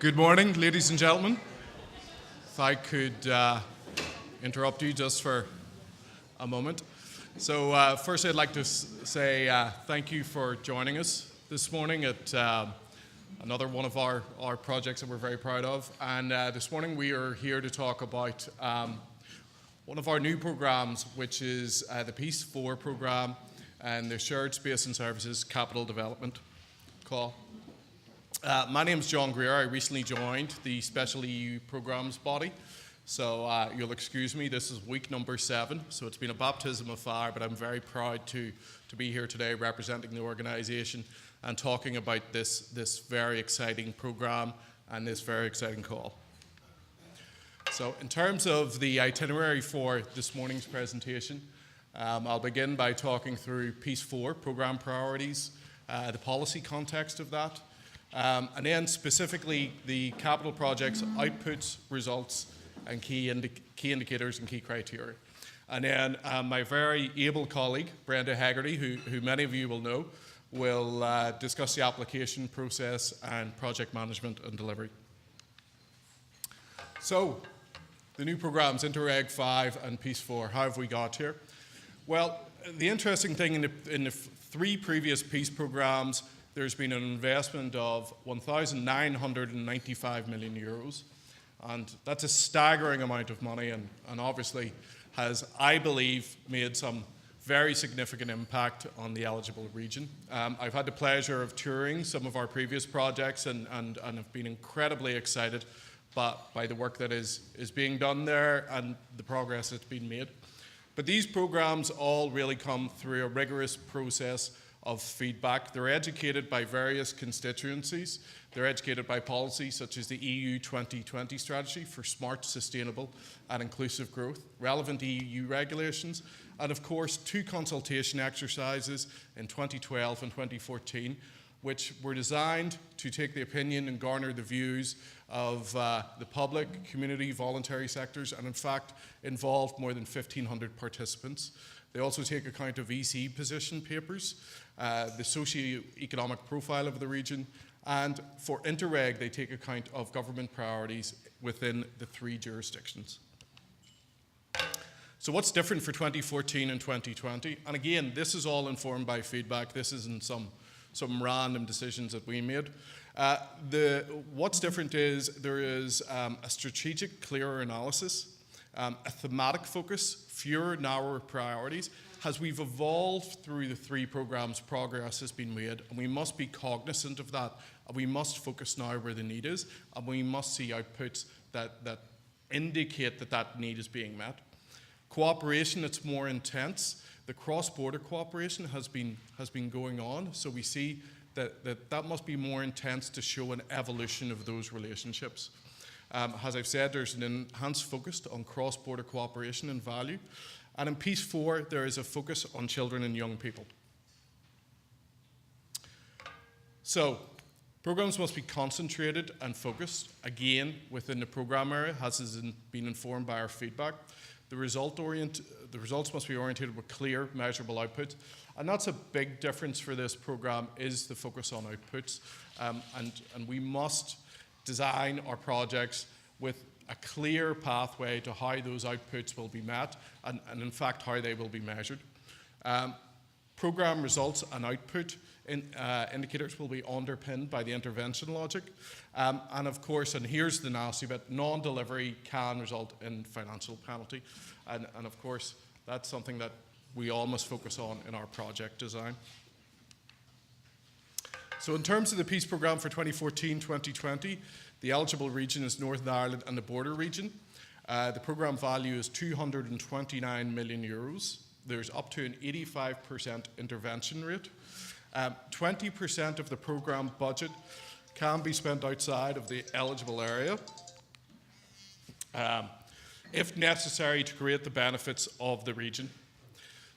Good morning, ladies and gentlemen. If I could interrupt you just for a moment. So first I'd like to say thank you for joining us this morning at another one of our projects that we're very proud of. And this morning we are here to talk about one of our new programs, which is the Piece 4 program and the Shared Space and Services Capital Development Call. My name is John Greer. I recently joined the Special EU Programmes body, so you'll excuse me. This is week number 7, so it's been a baptism of fire, but I'm very proud to be here today representing the organisation and talking about this very exciting programme and this very exciting call. So in terms of the itinerary for this morning's presentation, I'll begin by talking through Piece 4, programme priorities, the policy context of that, and then specifically the capital projects, outputs, results, and key indicators and key criteria. And then my very able colleague, Brenda Hegarty, who many of you will know, will discuss the application process and project management and delivery. So, the new programs, INTERREG 5 and Piece 4, how have we got here? Well, the interesting thing in the 3 previous Peace programs, there's been an investment of 1,995 million euros, and that's a staggering amount of money and obviously has, I believe, made some very significant impact on the eligible region. I've had the pleasure of touring some of our previous projects and have been incredibly excited by the work that is being done there and the progress that's been made. But these programs all really come through a rigorous process of feedback. They're educated by various constituencies. They're educated by policy such as the EU 2020 strategy for smart, sustainable and inclusive growth, relevant EU regulations, and of course 2 consultation exercises in 2012 and 2014, which were designed to take the opinion and garner the views of the public, community, voluntary sectors, and in fact involved more than 1,500 participants. They also take account of EC position papers, the socio-economic profile of the region, and for INTERREG they take account of government priorities within the 3 jurisdictions. So what's different for 2014 and 2020? And again, this is all informed by feedback. This isn't some random decisions that we made. What's different is there is a strategic, clearer analysis, a thematic focus, fewer, narrower priorities. As we've evolved through the 3 programs, progress has been made, and we must be cognizant of that. And we must focus now where the need is, and we must see outputs that indicate that need is being met. Cooperation, it's more intense. The cross-border cooperation has been going on, so we see that must be more intense to show an evolution of those relationships. As I've said, there's an enhanced focus on cross-border cooperation and value. And in Piece 4, there is a focus on children and young people. So, programs must be concentrated and focused, again, within the program area, as has been informed by our feedback. The results must be oriented with clear, measurable outputs. And that's a big difference for this program, is the focus on outputs. And we must design our projects with a clear pathway to how those outputs will be met and in fact how they will be measured. Program results and output indicators will be underpinned by the intervention logic. And of course, and here's the nasty bit, non-delivery can result in financial penalty. And of course, that's something that we all must focus on in our project design. So in terms of the Peace Programme for 2014-2020, the eligible region is Northern Ireland and the border region. The programme value is 229 million euros. There's up to an 85% intervention rate. 20% of the programme budget can be spent outside of the eligible area, if necessary to create the benefits of the region.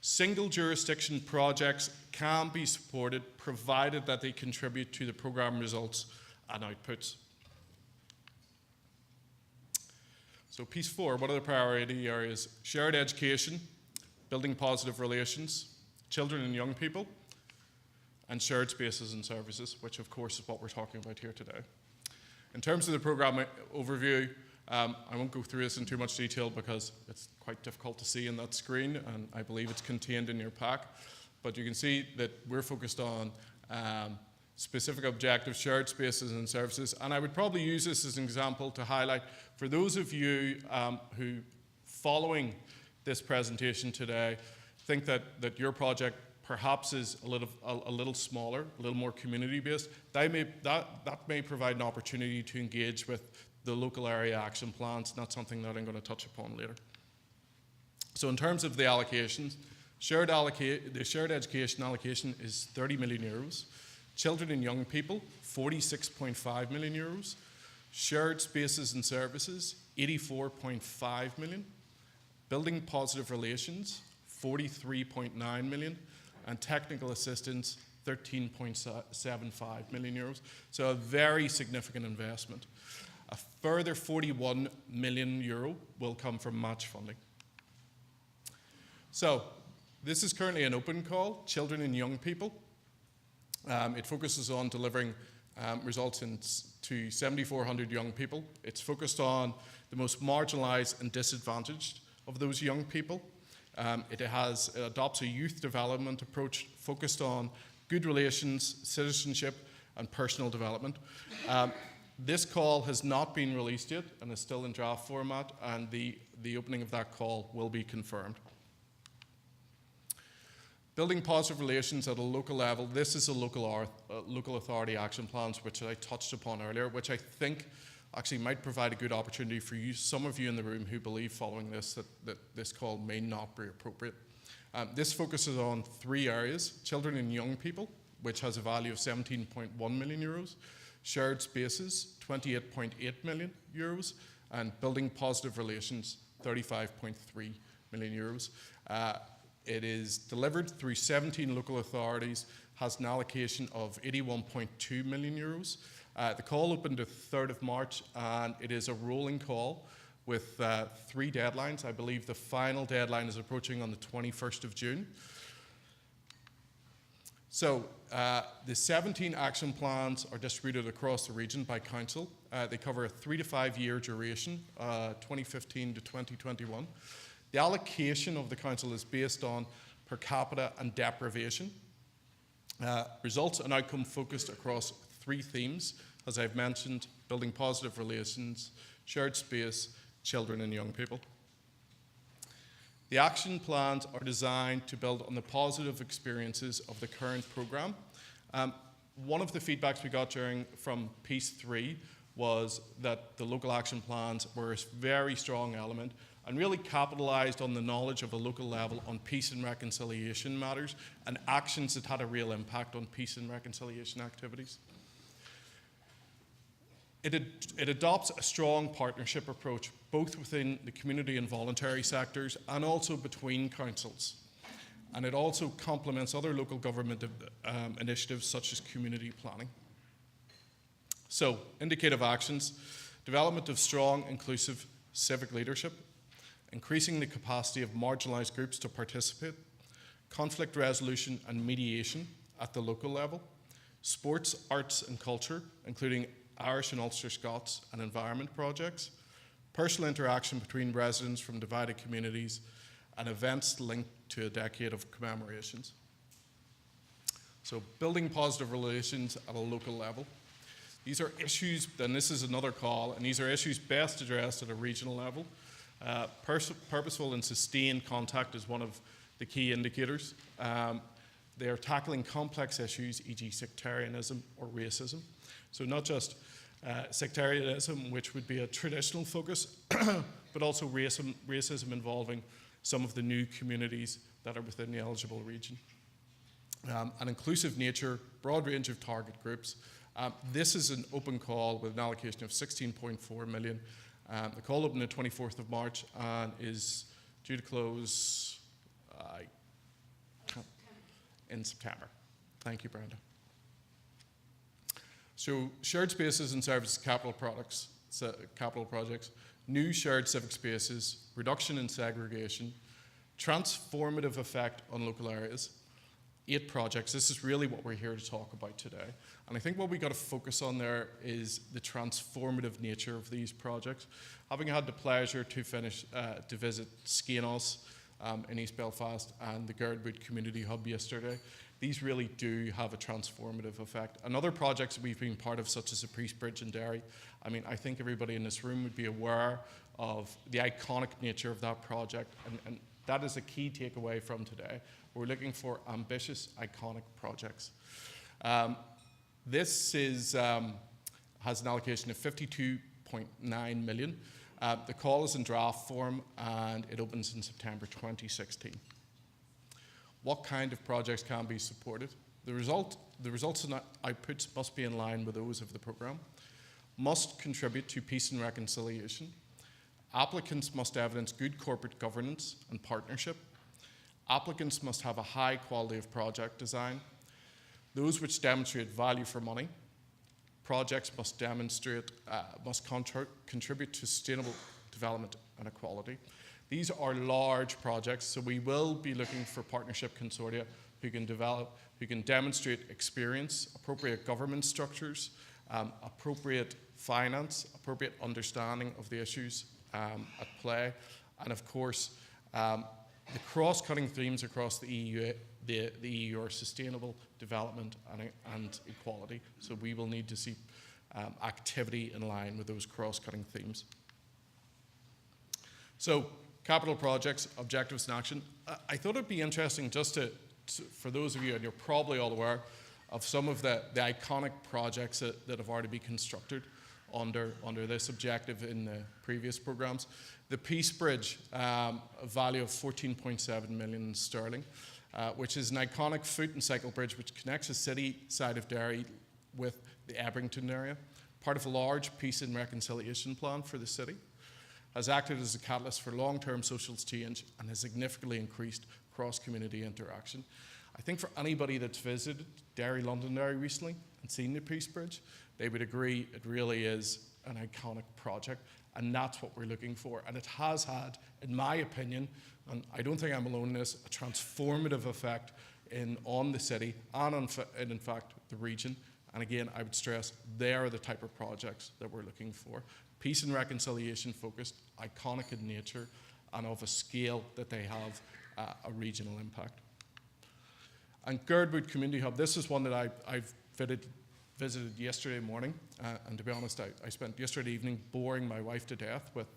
Single jurisdiction projects can be supported provided that they contribute to the programme results and outputs. So Piece 4, what are the priority areas? Shared education, building positive relations, children and young people, and shared spaces and services, which of course is what we're talking about here today. In terms of the programme overview, I won't go through this in too much detail because it's quite difficult to see on that screen, and I believe it's contained in your pack. But you can see that we're focused on specific objectives, shared spaces and services. And I would probably use this as an example to highlight, for those of you who, following this presentation today, think that your project perhaps is a little smaller, a little more community-based, that may provide an opportunity to engage with the local area action plans, and that's something that I'm going to touch upon later. So in terms of the allocations, the shared education allocation is 30 million euros. Children and young people, 46.5 million euros. Shared spaces and services, 84.5 million. Building positive relations, 43.9 million. And technical assistance, 13.75 million euros. So a very significant investment. A further 41 million euro will come from match funding. So this is currently an open call, children and young people. It focuses on delivering results to 7,400 young people. It's focused on the most marginalized and disadvantaged of those young people. It adopts a youth development approach focused on good relations, citizenship, and personal development. This call has not been released yet and is still in draft format, and the opening of that call will be confirmed. Building positive relations at a local level. This is a local authority action plans, which I touched upon earlier, which I think actually might provide a good opportunity for you, some of you in the room who believe following this that this call may not be appropriate. This focuses on 3 areas: children and young people, which has a value of 17.1 million euros, shared spaces, 28.8 million euros, and building positive relations, 35.3 million euros. It is delivered through 17 local authorities, has an allocation of 81.2 million euros. The call opened the 3rd of March, and it is a rolling call with 3 deadlines. I believe the final deadline is approaching on the 21st of June. So the 17 action plans are distributed across the region by council. They cover a 3 to 5 year duration, 2015 to 2021. The allocation of the council is based on per capita and deprivation. Results and outcome focused across 3 themes, as I've mentioned: building positive relations, shared space, children and young people. The action plans are designed to build on the positive experiences of the current programme. One of the feedbacks we got from Piece 3 was that the local action plans were a very strong element and really capitalised on the knowledge of a local level on peace and reconciliation matters and actions that had a real impact on peace and reconciliation activities. It adopts a strong partnership approach, both within the community and voluntary sectors and also between councils. And it also complements other local government initiatives such as community planning. So, indicative actions: development of strong, inclusive civic leadership, increasing the capacity of marginalised groups to participate, conflict resolution and mediation at the local level, sports, arts and culture, including Irish and Ulster Scots and environment projects, personal interaction between residents from divided communities, and events linked to a decade of commemorations. So building positive relations at a local level. These are issues, and this is another call, and these are issues best addressed at a regional level. Purposeful and sustained contact is one of the key indicators. They are tackling complex issues, e.g. sectarianism or racism. So not just sectarianism, which would be a traditional focus, but also racism involving some of the new communities that are within the eligible region. An inclusive nature, broad range of target groups. This is an open call with an allocation of 16.4 million. The call opened the 24th of March and is due to close in September. Thank you, Brenda. So shared spaces and services capital projects, new shared civic spaces, reduction in segregation, transformative effect on local areas, 8 projects. This is really what we're here to talk about today. And I think what we got to focus on there is the transformative nature of these projects. Having had the pleasure to visit Skenos in East Belfast and the Girdwood Community Hub yesterday, these really do have a transformative effect. And other projects we've been part of, such as the Priest Bridge in Derry, I mean, I think everybody in this room would be aware of the iconic nature of that project, and that is a key takeaway from today. We're looking for ambitious, iconic projects. This has an allocation of 52.9 million. The call is in draft form and it opens in September 2016. What kind of projects can be supported? The results and outputs must be in line with those of the programme, must contribute to peace and reconciliation. Applicants must evidence good corporate governance and partnership. Applicants must have a high quality of project design. Those which demonstrate value for money. Projects must contribute to sustainable development and equality. These are large projects, so we will be looking for partnership consortia who can demonstrate experience, appropriate governance structures, appropriate finance, appropriate understanding of the issues at play, and of course, the cross-cutting themes across the EU are sustainable development and equality. So we will need to see activity in line with those cross-cutting themes. So, capital projects, objectives and action. I thought it'd be interesting just for those of you, and you're probably all aware of some of the iconic projects that have already been constructed under this objective in the previous programmes. The Peace Bridge, a value of 14.7 million sterling, which is an iconic foot and cycle bridge which connects the city side of Derry with the Ebrington area, part of a large peace and reconciliation plan for the city, has acted as a catalyst for long-term social change and has significantly increased cross-community interaction. I think for anybody that's visited Derry, Londonderry recently and seen the Peace Bridge, they would agree it really is an iconic project, and that's what we're looking for. And it has had, in my opinion, and I don't think I'm alone in this, a transformative effect on the city and in fact the region. And again, I would stress they are the type of projects that we're looking for. Peace and reconciliation focused, iconic in nature, and of a scale that they have a regional impact. And Girdwood Community Hub, this is one that I've visited yesterday morning, and to be honest, I spent yesterday evening boring my wife to death with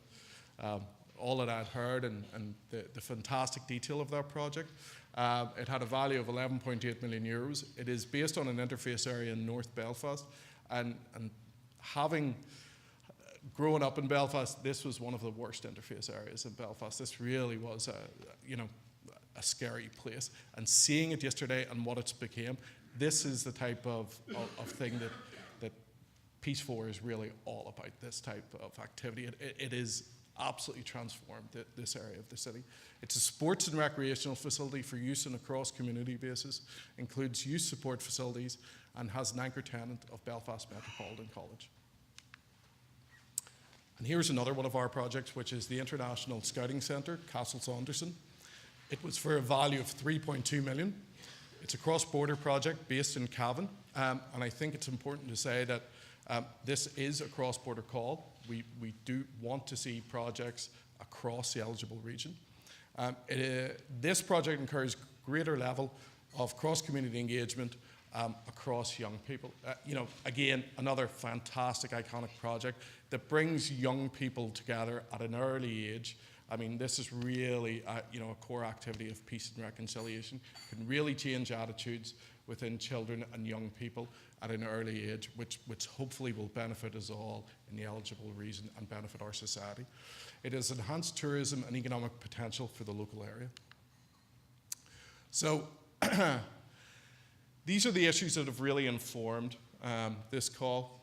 all that I'd heard and the fantastic detail of that project. It had a value of 11.8 million euros. It is based on an interface area in North Belfast, and having grown up in Belfast, this was one of the worst interface areas in Belfast. This really was a scary place. And seeing it yesterday and what it's became, this is the type of thing that Peace 4 is really all about, this type of activity. It is absolutely transformed this area of the city. It's a sports and recreational facility for use on a cross-community basis, includes youth support facilities, and has an anchor tenant of Belfast Metropolitan College. And here's another one of our projects, which is the International Scouting Centre, Castle Saunderson. It was for a value of 3.2 million. It's a cross-border project based in Cavan, and I think it's important to say that this is a cross-border call. We do want to see projects across the eligible region. This project encourages greater level of cross-community engagement across young people. Again, another fantastic, iconic project that brings young people together at an early age. I mean, this is really a core activity of peace and reconciliation. It can really change attitudes within children and young people at an early age, which hopefully will benefit us all in the eligible region and benefit our society. It has enhanced tourism and economic potential for the local area. So these are the issues that have really informed this call.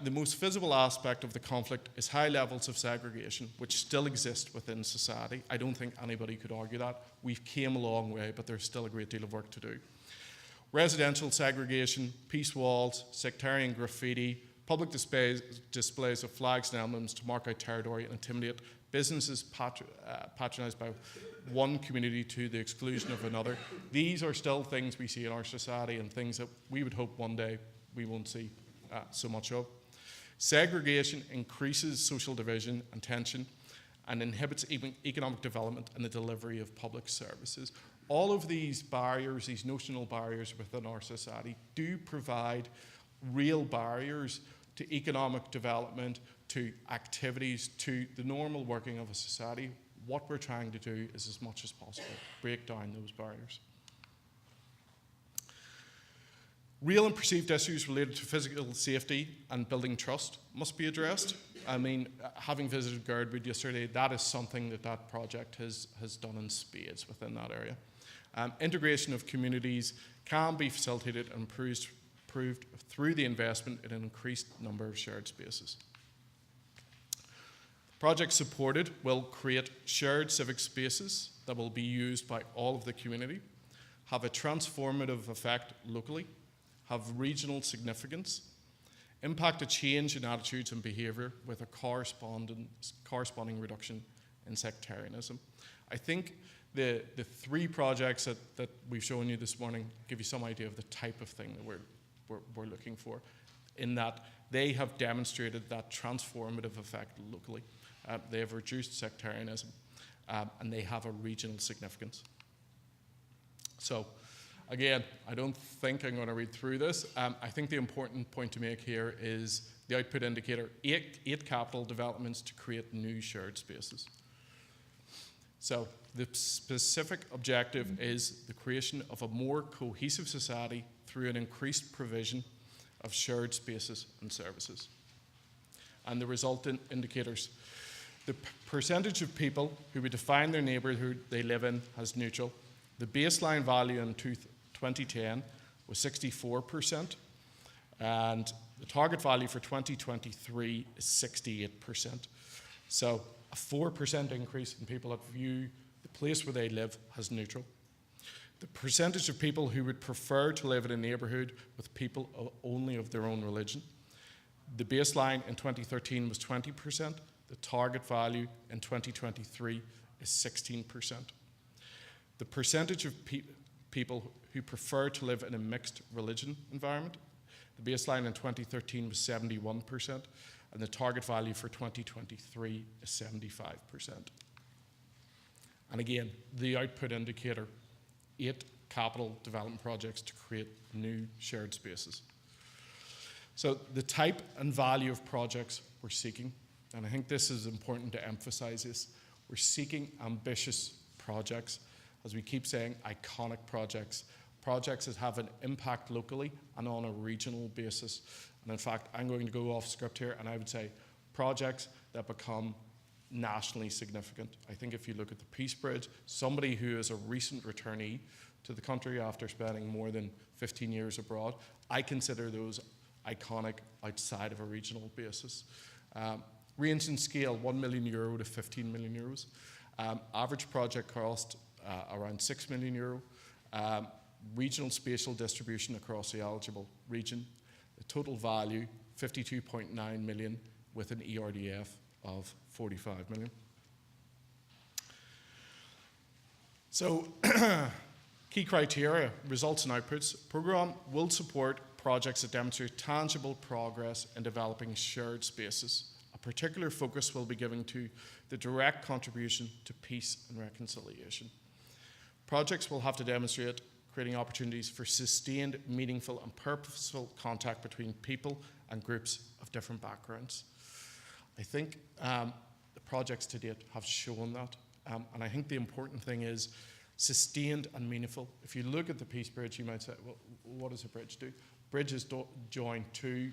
The most visible aspect of the conflict is high levels of segregation, which still exist within society. I don't think anybody could argue that. We've came a long way, but there's still a great deal of work to do. Residential segregation, peace walls, sectarian graffiti, public displays of flags and emblems to mark out territory and intimidate businesses patronised by one community to the exclusion of another. These are still things we see in our society and things that we would hope one day we won't see so much of. Segregation increases social division and tension and inhibits economic development and the delivery of public services. All of these barriers, these notional barriers within our society, do provide real barriers to economic development, to activities, to the normal working of a society. What we're trying to do is, as much as possible, break down those barriers. Real and perceived issues related to physical safety and building trust must be addressed. I mean, having visited Girdwood yesterday, that is something that project has done in spades within that area. Integration of communities can be facilitated and improved through the investment in an increased number of shared spaces. Projects supported will create shared civic spaces that will be used by all of the community, have a transformative effect locally, have regional significance, impact a change in attitudes and behaviour with a corresponding reduction in sectarianism. I think the three projects that we've shown you this morning give you some idea of the type of thing that we're looking for, in that they have demonstrated that transformative effect locally. They have reduced sectarianism and they have a regional significance. So, again, I don't think I'm going to read through this. I think the important point to make here is the output indicator, eight capital developments to create new shared spaces. So the specific objective is the creation of a more cohesive society through an increased provision of shared spaces and services. And the resultant indicators. The percentage of people who would define their neighbourhood they live in as neutral. The baseline value in 2010 was 64%, and the target value for 2023 is 68%. So a 4% increase in people that view the place where they live as neutral. The percentage of people who would prefer to live in a neighbourhood with people only of their own religion. The baseline in 2013 was 20%. The target value in 2023 is 16%. The percentage of people who prefer to live in a mixed religion environment, the baseline in 2013 was 71%, and the target value for 2023 is 75%. And again, the output indicator, 8 capital development projects to create new shared spaces. So the type and value of projects we're seeking, and I think this is important to emphasize this, we're seeking ambitious projects, as we keep saying, iconic projects, projects that have an impact locally and on a regional basis. And in fact, I'm going to go off script here, and I would say projects that become nationally significant. I think if you look at the Peace Bridge, somebody who is a recent returnee to the country after spending more than 15 years abroad, I consider those iconic outside of a regional basis. Range in scale, €1 million to €15 million. Average project cost around €6 million. Regional spatial distribution across the eligible region. The total value, 52.9 million with an ERDF of 45 million. So, key criteria, results and outputs. Programme will support projects that demonstrate tangible progress in developing shared spaces. A particular focus will be given to the direct contribution to peace and reconciliation. Projects will have to demonstrate creating opportunities for sustained, meaningful and purposeful contact between people and groups of different backgrounds. I think the projects to date have shown that, and I think the important thing is sustained and meaningful. If you look at the Peace Bridge, you might say, well, what does a bridge do? Bridges join two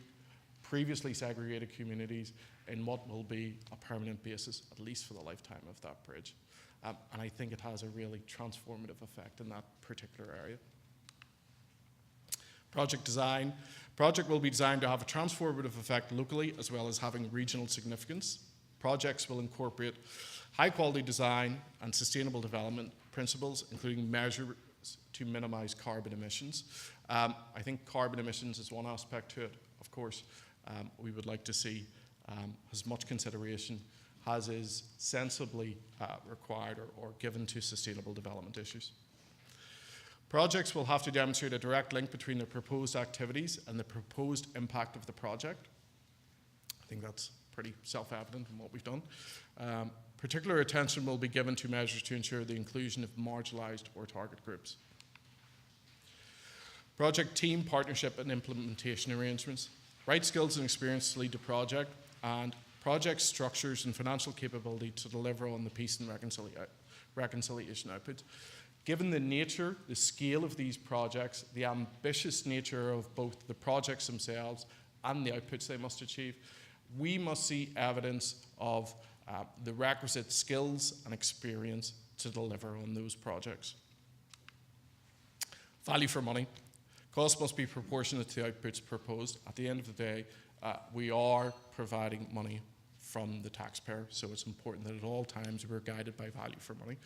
previously segregated communities in what will be a permanent basis, at least for the lifetime of that bridge. And I think it has a really transformative effect in that particular area. Project design. Project will be designed to have a transformative effect locally as well as having regional significance. Projects will incorporate high quality design and sustainable development principles, including measures to minimize carbon emissions. I think carbon emissions is one aspect to it. Of course, we would like to see as much consideration as is sensibly required or given to sustainable development issues. Projects will have to demonstrate a direct link between the proposed activities and the proposed impact of the project. I think that's pretty self-evident in what we've done. Particular attention will be given to measures to ensure the inclusion of marginalised or target groups. Project team, partnership and implementation arrangements. Right skills and experience to lead the project, and project structures and financial capability to deliver on the peace and reconciliation outputs. Given the nature, the scale of these projects, the ambitious nature of both the projects themselves and the outputs they must achieve, we must see evidence of the requisite skills and experience to deliver on those projects. Value for money. Costs must be proportionate to the outputs proposed. At the end of the day, we are providing money from the taxpayer, so it's important that at all times we're guided by value for money.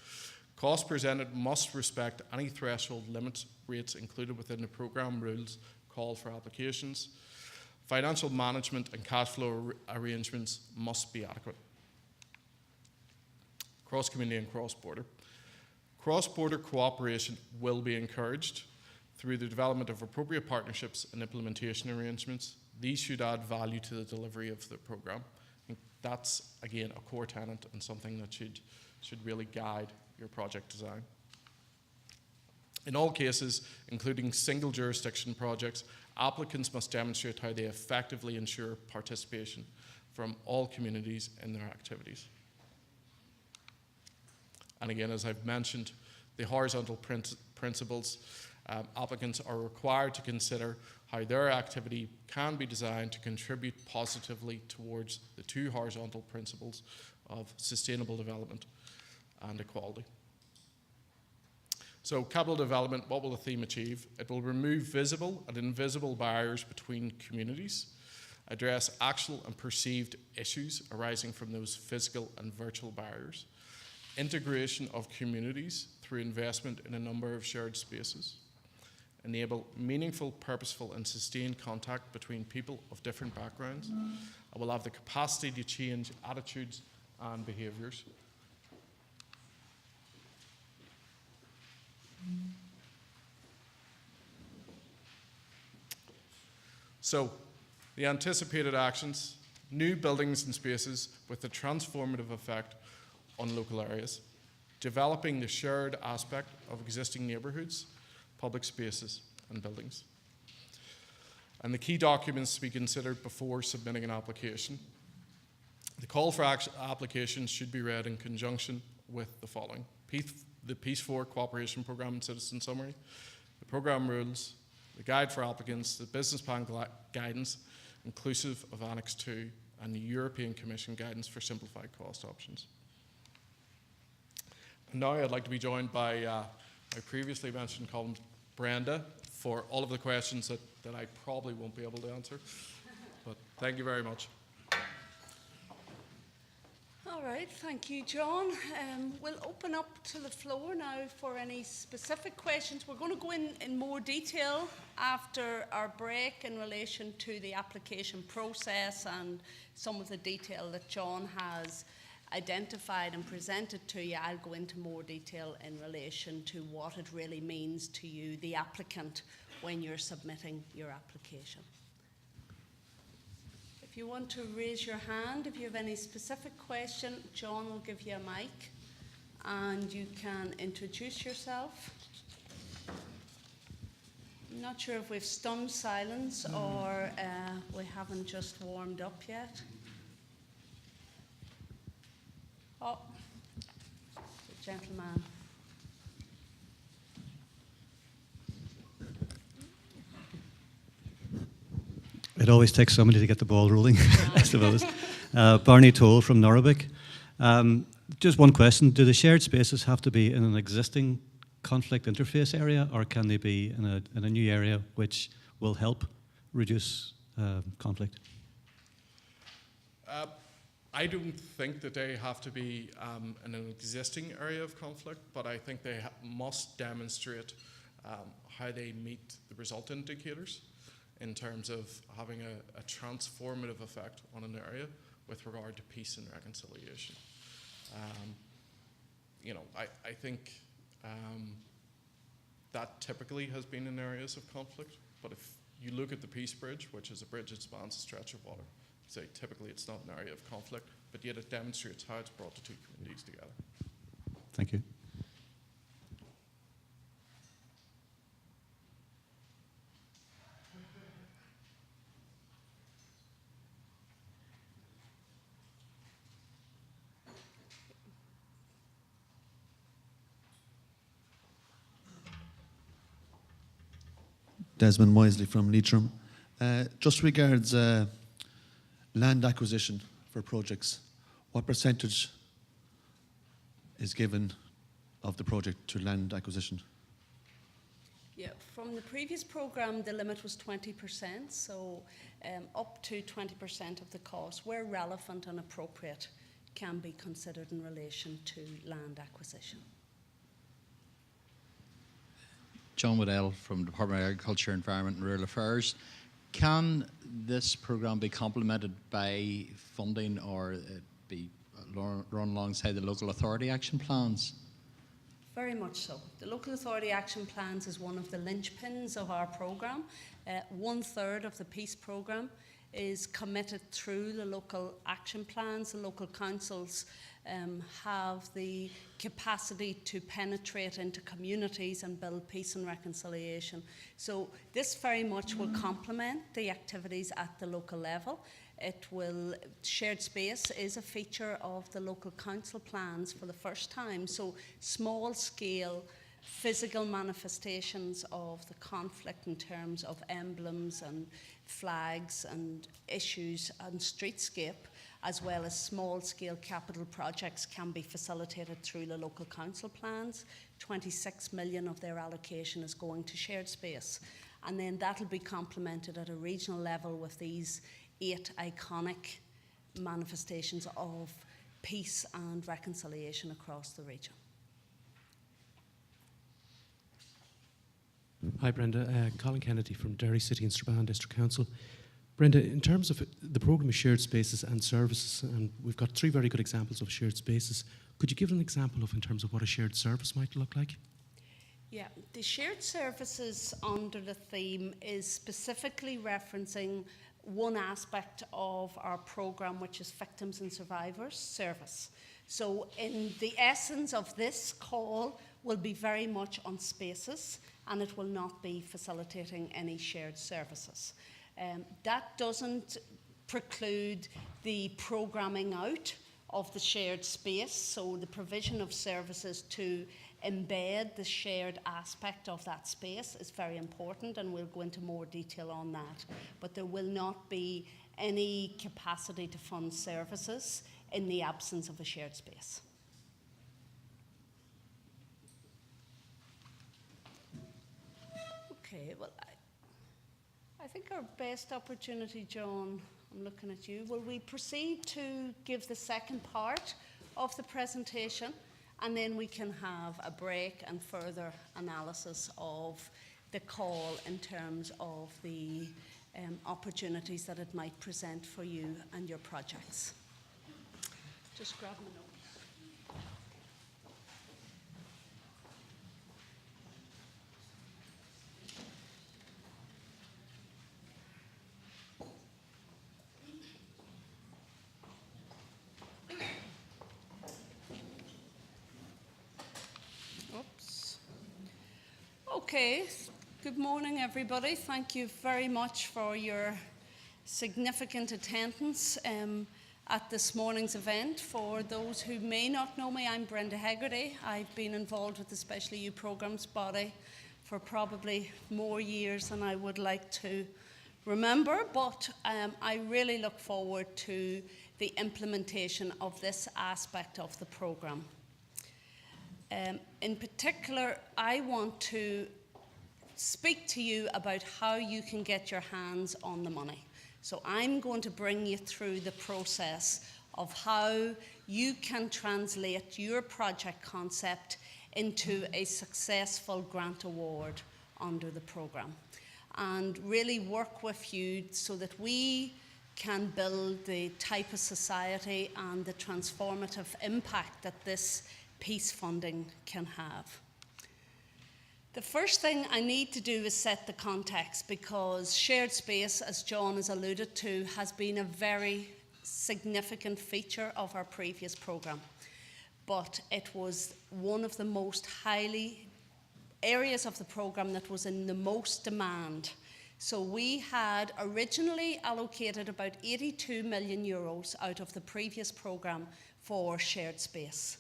Costs presented must respect any threshold limit rates included within the programme rules call for applications. Financial management and cash flow arrangements must be adequate. Cross-community and cross-border. Cross-border cooperation will be encouraged through the development of appropriate partnerships and implementation arrangements. These should add value to the delivery of the programme. That's, again, a core tenet and something that should really guide your project design. In all cases, including single jurisdiction projects, applicants must demonstrate how they effectively ensure participation from all communities in their activities. And again, as I've mentioned, the horizontal principles, applicants are required to consider how their activity can be designed to contribute positively towards the two horizontal principles of sustainable development and equality. So capital development, what will the theme achieve? It will remove visible and invisible barriers between communities, address actual and perceived issues arising from those physical and virtual barriers, integration of communities through investment in a number of shared spaces, enable meaningful, purposeful and sustained contact between people of different backgrounds, and will have the capacity to change attitudes and behaviours. So, the anticipated actions, new buildings and spaces with a transformative effect on local areas, developing the shared aspect of existing neighbourhoods, public spaces and buildings. And the key documents to be considered before submitting an application. The call for applications should be read in conjunction with the following: the Peace 4 Cooperation Programme and Citizen Summary, the programme rules, the guide for applicants, the business plan guidance, inclusive of Annex 2, and the European Commission guidance for simplified cost options. And now I'd like to be joined by my previously mentioned colleague, Brenda, for all of the questions that I probably won't be able to answer. But thank you very much. All right, thank you, John. We'll open up to the floor now for any specific questions. We're going to go in more detail after our break in relation to the application process and some of the detail that John has identified and presented to you. I'll go into more detail in relation to what it really means to you, the applicant, when you're submitting your application. If you want to raise your hand, if you have any specific question, John will give you a mic and you can introduce yourself. I'm not sure if we've stunned silence or we haven't just warmed up yet. Oh, the gentleman. It always takes somebody to get the ball rolling, I suppose. Barney Toll from Norwich. Just one question. Do the shared spaces have to be in an existing conflict interface area, or can they be in a new area which will help reduce conflict? I don't think that they have to be in an existing area of conflict, but I think they must demonstrate how they meet the result indicators in terms of having a transformative effect on an area with regard to peace and reconciliation. I think that typically has been in areas of conflict, but if you look at the Peace Bridge, which is a bridge that spans a stretch of water, say typically it's not an area of conflict, but yet it demonstrates how it's brought the two communities together. Thank you. Desmond Moisley from Leitrim. Just regards land acquisition for projects, what percentage is given of the project to land acquisition? Yeah, from the previous programme, the limit was 20%, so up to 20% of the cost, where relevant and appropriate, can be considered in relation to land acquisition. John Waddell from Department of Agriculture, Environment and Rural Affairs. Can this programme be complemented by funding or be run alongside the local authority action plans? Very much so. The local authority action plans is one of the linchpins of our programme. 1/3 of the peace programme is committed through the local action plans. The local councils have the capacity to penetrate into communities and build peace and reconciliation. So this very much will complement the activities at the local level. Shared space is a feature of the local council plans for the first time. So small scale physical manifestations of the conflict in terms of emblems and flags and issues and streetscape, as well as small-scale capital projects, can be facilitated through the local council plans. 26 million of their allocation is going to shared space. And then that'll be complemented at a regional level with these 8 iconic manifestations of peace and reconciliation across the region. Hi Brenda, Colin Kennedy from Derry City and Strabane District Council. Brenda, in terms of the programme of shared spaces and services, and we've got 3 very good examples of shared spaces, could you give an example of in terms of what a shared service might look like? Yeah, the shared services under the theme is specifically referencing one aspect of our programme, which is victims and survivors service. So in the essence of this call will be very much on spaces, and it will not be facilitating any shared services. That doesn't preclude the programming out of the shared space, so the provision of services to embed the shared aspect of that space is very important, and we'll go into more detail on that. But there will not be any capacity to fund services in the absence of a shared space. Okay, well, I think our best opportunity, John, I'm looking at you, will we proceed to give the second part of the presentation, and then we can have a break and further analysis of the call in terms of the opportunities that it might present for you and your projects. Just grab my note. Okay, good morning everybody. Thank you very much for your significant attendance at this morning's event. For those who may not know me, I'm Brenda Hegarty. I've been involved with the Special EU Programmes body for probably more years than I would like to remember, but I really look forward to the implementation of this aspect of the programme. In particular, I want to speak to you about how you can get your hands on the money. So I'm going to bring you through the process of how you can translate your project concept into a successful grant award under the programme, and really work with you so that we can build the type of society and the transformative impact that this peace funding can have. The first thing I need to do is set the context, because shared space, as John has alluded to, has been a very significant feature of our previous programme. But it was one of the most highly areas of the programme that was in the most demand. So we had originally allocated about 82 million euros out of the previous programme for shared space.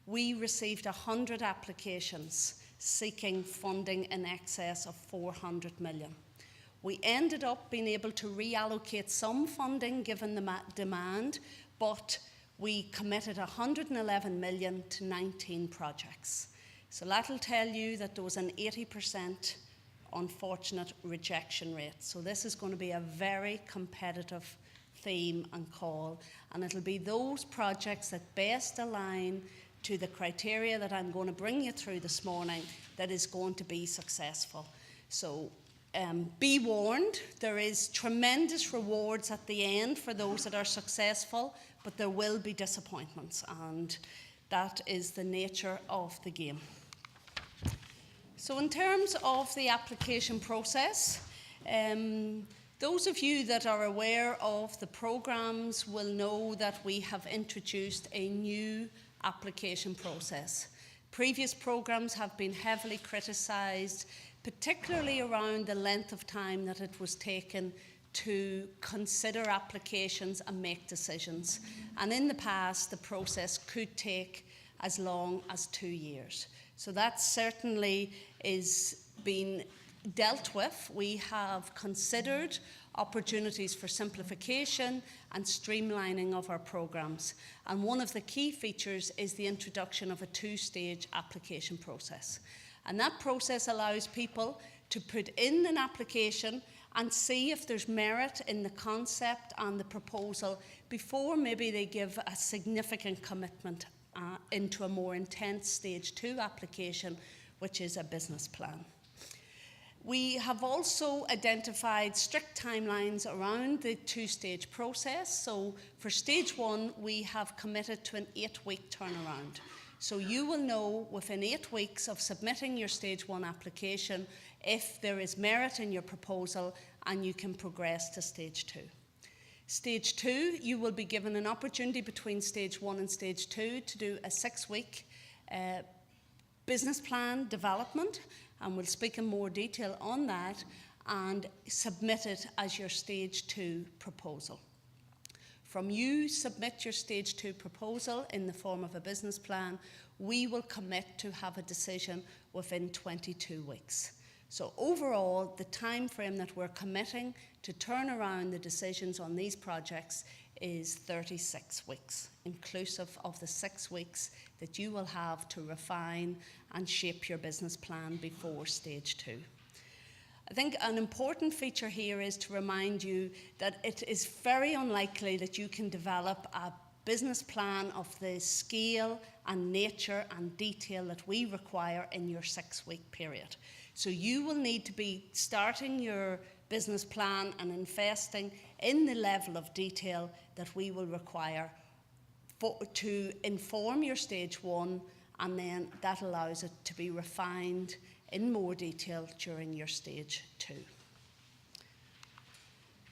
We received 100 applications seeking funding in excess of 400 million. We ended up being able to reallocate some funding given the demand, but we committed 111 million to 19 projects. So that'll tell you that there was an 80% unfortunate rejection rate. So this is going to be a very competitive theme and call, and it'll be those projects that best align to the criteria that I'm going to bring you through this morning that is going to be successful. So be warned, there is tremendous rewards at the end for those that are successful, but there will be disappointments, and that is the nature of the game. So in terms of the application process, those of you that are aware of the programmes will know that we have introduced a new application process. Previous programmes have been heavily criticised, particularly around the length of time that it was taken to consider applications and make decisions. And in the past, the process could take as long as 2 years. So that certainly is being dealt with. We have considered opportunities for simplification and streamlining of our programmes. And one of the key features is the introduction of a two-stage application process. And that process allows people to put in an application and see if there's merit in the concept and the proposal before maybe they give a significant commitment into a more intense stage 2 application, which is a business plan. We have also identified strict timelines around the two-stage process. So for stage 1, we have committed to an 8-week turnaround. So you will know within 8 weeks of submitting your stage 1 application if there is merit in your proposal and you can progress to stage 2. Stage 2, you will be given an opportunity between stage 1 and stage 2 to do a 6-week business plan development, and we'll speak in more detail on that, and submit it as your stage 2 proposal. From you submit your stage 2 proposal in the form of a business plan, we will commit to have a decision within 22 weeks. So overall, the time frame that we're committing to turn around the decisions on these projects is 36 weeks, inclusive of the 6 weeks that you will have to refine and shape your business plan before stage 2. I think an important feature here is to remind you that it is very unlikely that you can develop a business plan of the scale and nature and detail that we require in your 6-week period. So you will need to be starting your business plan and investing in the level of detail that we will require to inform your stage 1, and then that allows it to be refined in more detail during your stage 2.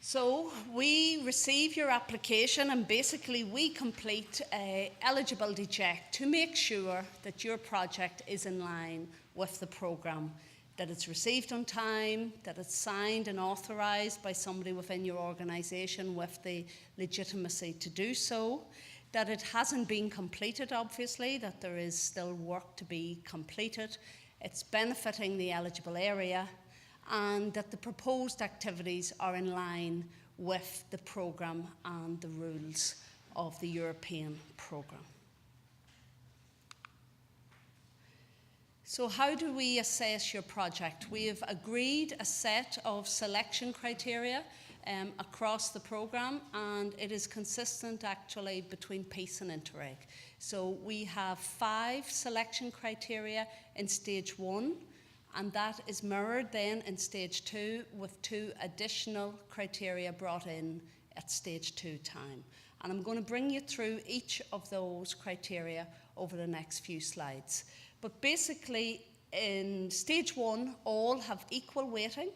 So we receive your application, and basically we complete an eligibility check to make sure that your project is in line with the programme, that it's received on time, that it's signed and authorised by somebody within your organisation with the legitimacy to do so, that it hasn't been completed, obviously, that there is still work to be completed, it's benefiting the eligible area, and that the proposed activities are in line with the programme and the rules of the European programme. So how do we assess your project? We have agreed a set of selection criteria across the programme, and it is consistent actually between PEACE and INTERREG. So we have 5 selection criteria in stage 1, and that is mirrored then in stage 2 with 2 additional criteria brought in at stage 2 time. And I'm going to bring you through each of those criteria over the next few slides. But basically, in stage 1, all have equal weighting,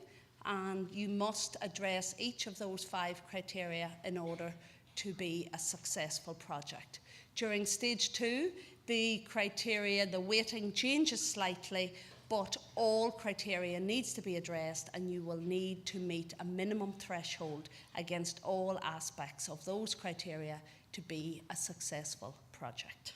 and you must address each of those 5 criteria in order to be a successful project. During stage 2, the criteria, the weighting changes slightly, but all criteria needs to be addressed, and you will need to meet a minimum threshold against all aspects of those criteria to be a successful project.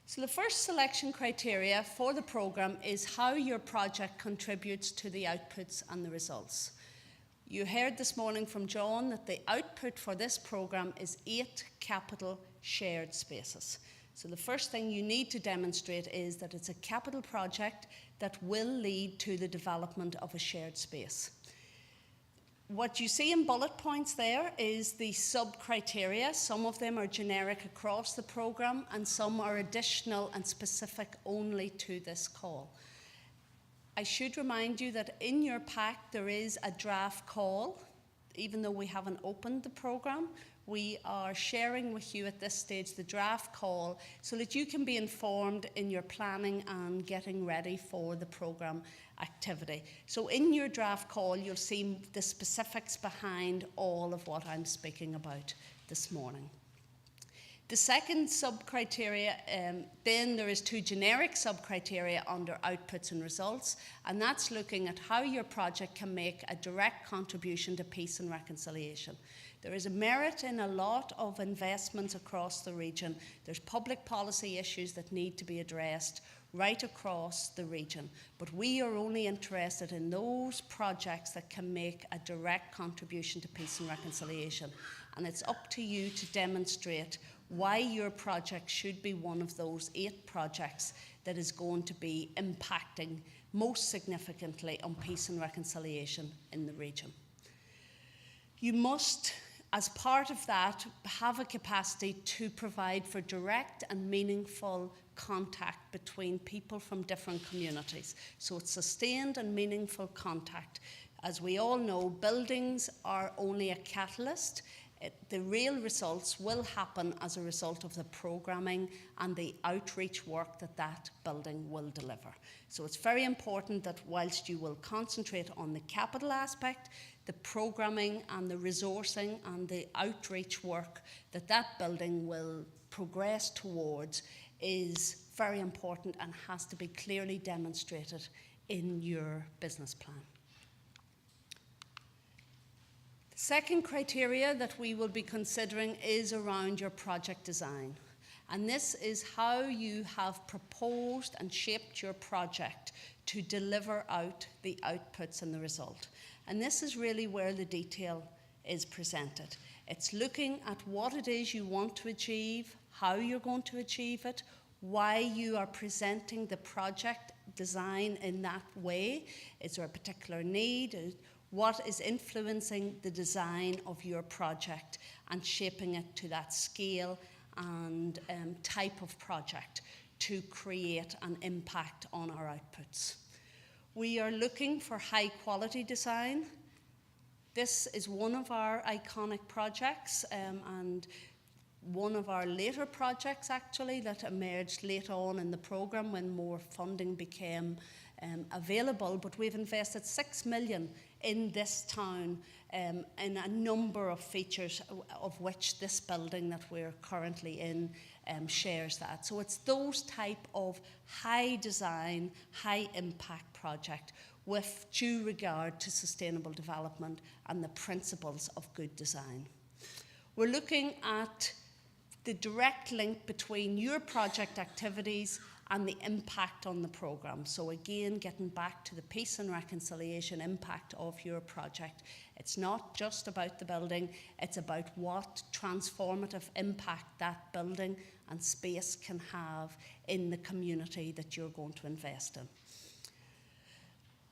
So the first selection criteria for the programme is how your project contributes to the outputs and the results. You heard this morning from John that the output for this programme is 8 capital shared spaces. So the first thing you need to demonstrate is that it's a capital project that will lead to the development of a shared space. What you see in bullet points there is the sub-criteria. Some of them are generic across the programme, and some are additional and specific only to this call. I should remind you that in your pack there is a draft call. Even though we haven't opened the programme, we are sharing with you at this stage the draft call so that you can be informed in your planning and getting ready for the programme activity. So in your draft call, you'll see the specifics behind all of what I'm speaking about this morning. The second sub-criteria, then there is 2 generic sub-criteria under outputs and results, and that's looking at how your project can make a direct contribution to peace and reconciliation. There is a merit in a lot of investments across the region. There's public policy issues that need to be addressed right across the region, but we are only interested in those projects that can make a direct contribution to peace and reconciliation. And it's up to you to demonstrate why your project should be one of those 8 projects that is going to be impacting most significantly on peace and reconciliation in the region. You must, as part of that, have a capacity to provide for direct and meaningful contact between people from different communities. So it's sustained and meaningful contact. As we all know, buildings are only a catalyst. The real results will happen as a result of the programming and the outreach work that that building will deliver. So it's very important that whilst you will concentrate on the capital aspect, the programming and the resourcing and the outreach work that that building will progress towards is very important and has to be clearly demonstrated in your business plan. The second criteria that we will be considering is around your project design. And this is how you have proposed and shaped your project to deliver out the outputs and the result. And this is really where the detail is presented. It's looking at what it is you want to achieve, how you're going to achieve it, why you are presenting the project design in that way. Is there a particular need? What is influencing the design of your project and shaping it to that scale and type of project to create an impact on our outputs? We are looking for high quality design. This is one of our iconic projects and one of our later projects actually that emerged late on in the programme when more funding became available, but we've invested $6 million in this town in a number of features, of which this building that we're currently in shares that. So it's those type of high design, high impact project with due regard to sustainable development and the principles of good design. We're looking at the direct link between your project activities and the impact on the programme. So again, getting back to the peace and reconciliation impact of your project. It's not just about the building, it's about what transformative impact that building and space can have in the community that you're going to invest in.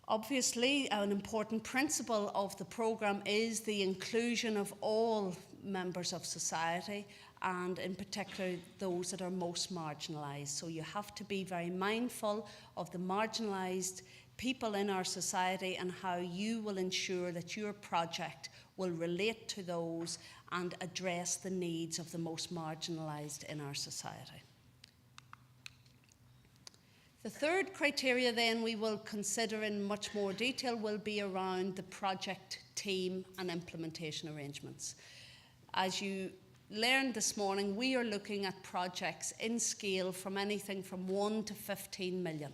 Obviously, an important principle of the programme is the inclusion of all members of society, and in particular those that are most marginalised. So you have to be very mindful of the marginalised people in our society and how you will ensure that your project will relate to those and address the needs of the most marginalised in our society. The third criteria then we will consider in much more detail will be around the project team and implementation arrangements. As you learned this morning, we are looking at projects in scale from anything from 1 to 15 million.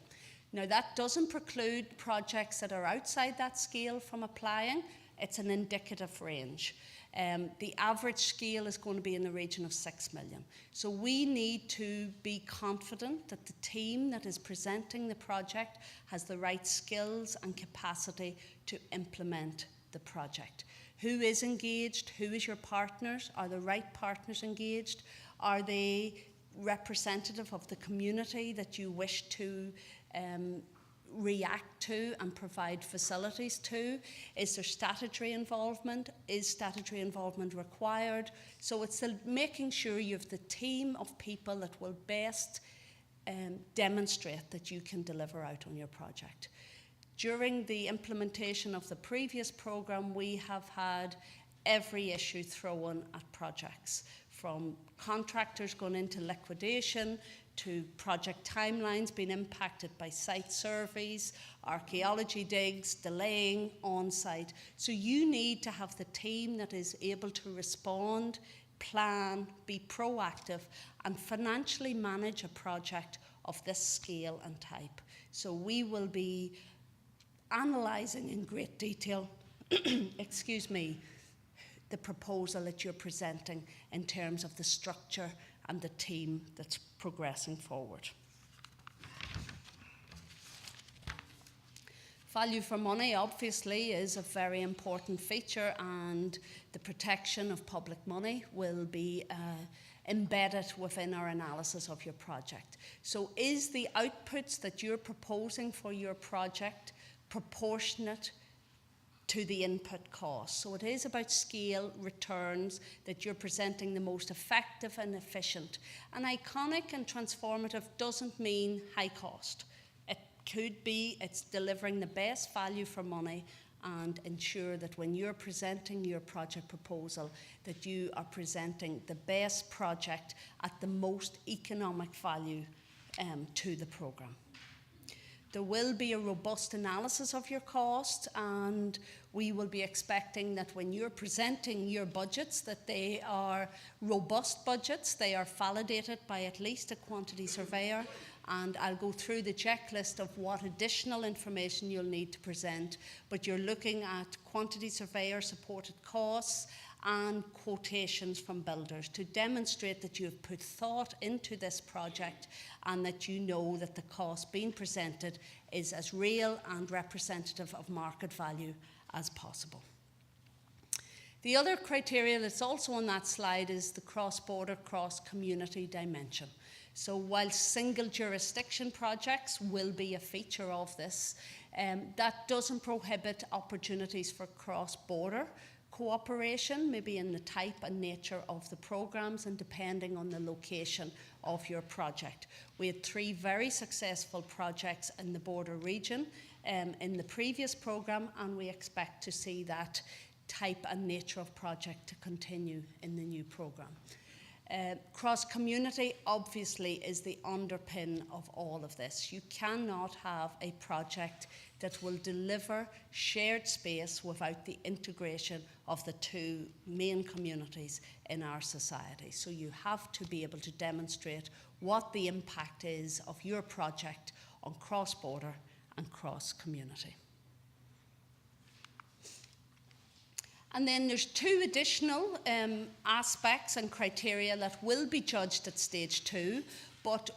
Now that doesn't preclude projects that are outside that scale from applying. It's an indicative range. The average scale is going to be in the region of 6 million. So we need to be confident that the team that is presenting the project has the right skills and capacity to implement the project. Who is engaged? Who is your partners? Are the right partners engaged? Are they representative of the community that you wish to react to and provide facilities to? Is there statutory involvement? Is statutory involvement required? So it's making sure you have the team of people that will best demonstrate that you can deliver out on your project. During the implementation of the previous programme, we have had every issue thrown at projects, from contractors going into liquidation to project timelines being impacted by site surveys, archaeology digs, delaying on site. So you need to have the team that is able to respond, plan, be proactive, and financially manage a project of this scale and type. So we will be analysing in great detail, excuse me, the proposal that you're presenting in terms of the structure and the team that's progressing forward. Value for money obviously is a very important feature, and the protection of public money will be embedded within our analysis of your project. So is the outputs that you're proposing for your project proportionate to the input cost? So it is about scale, returns, that you're presenting the most effective and efficient. And iconic and transformative doesn't mean high cost. It could be it's delivering the best value for money, and ensure that when you're presenting your project proposal that you are presenting the best project at the most economic value to the programme. There will be a robust analysis of your cost, and we will be expecting that when you're presenting your budgets that they are robust budgets, they are validated by at least a quantity surveyor, and I'll go through the checklist of what additional information you'll need to present, but you're looking at quantity surveyor supported costs and quotations from builders to demonstrate that you have put thought into this project and that you know that the cost being presented is as real and representative of market value as possible. The other criteria that's also on that slide is the cross-border, cross-community dimension. So while single jurisdiction projects will be a feature of this, that doesn't prohibit opportunities for cross-border cooperation, maybe in the type and nature of the programmes and depending on the location of your project. We had 3 very successful projects in the border region in the previous programme, and we expect to see that type and nature of project to continue in the new programme. Cross-community obviously is the underpin of all of this. You cannot have a project that will deliver shared space without the integration of the 2 main communities in our society. So you have to be able to demonstrate what the impact is of your project on cross-border and cross-community. And then there's 2 additional aspects and criteria that will be judged at stage 2, but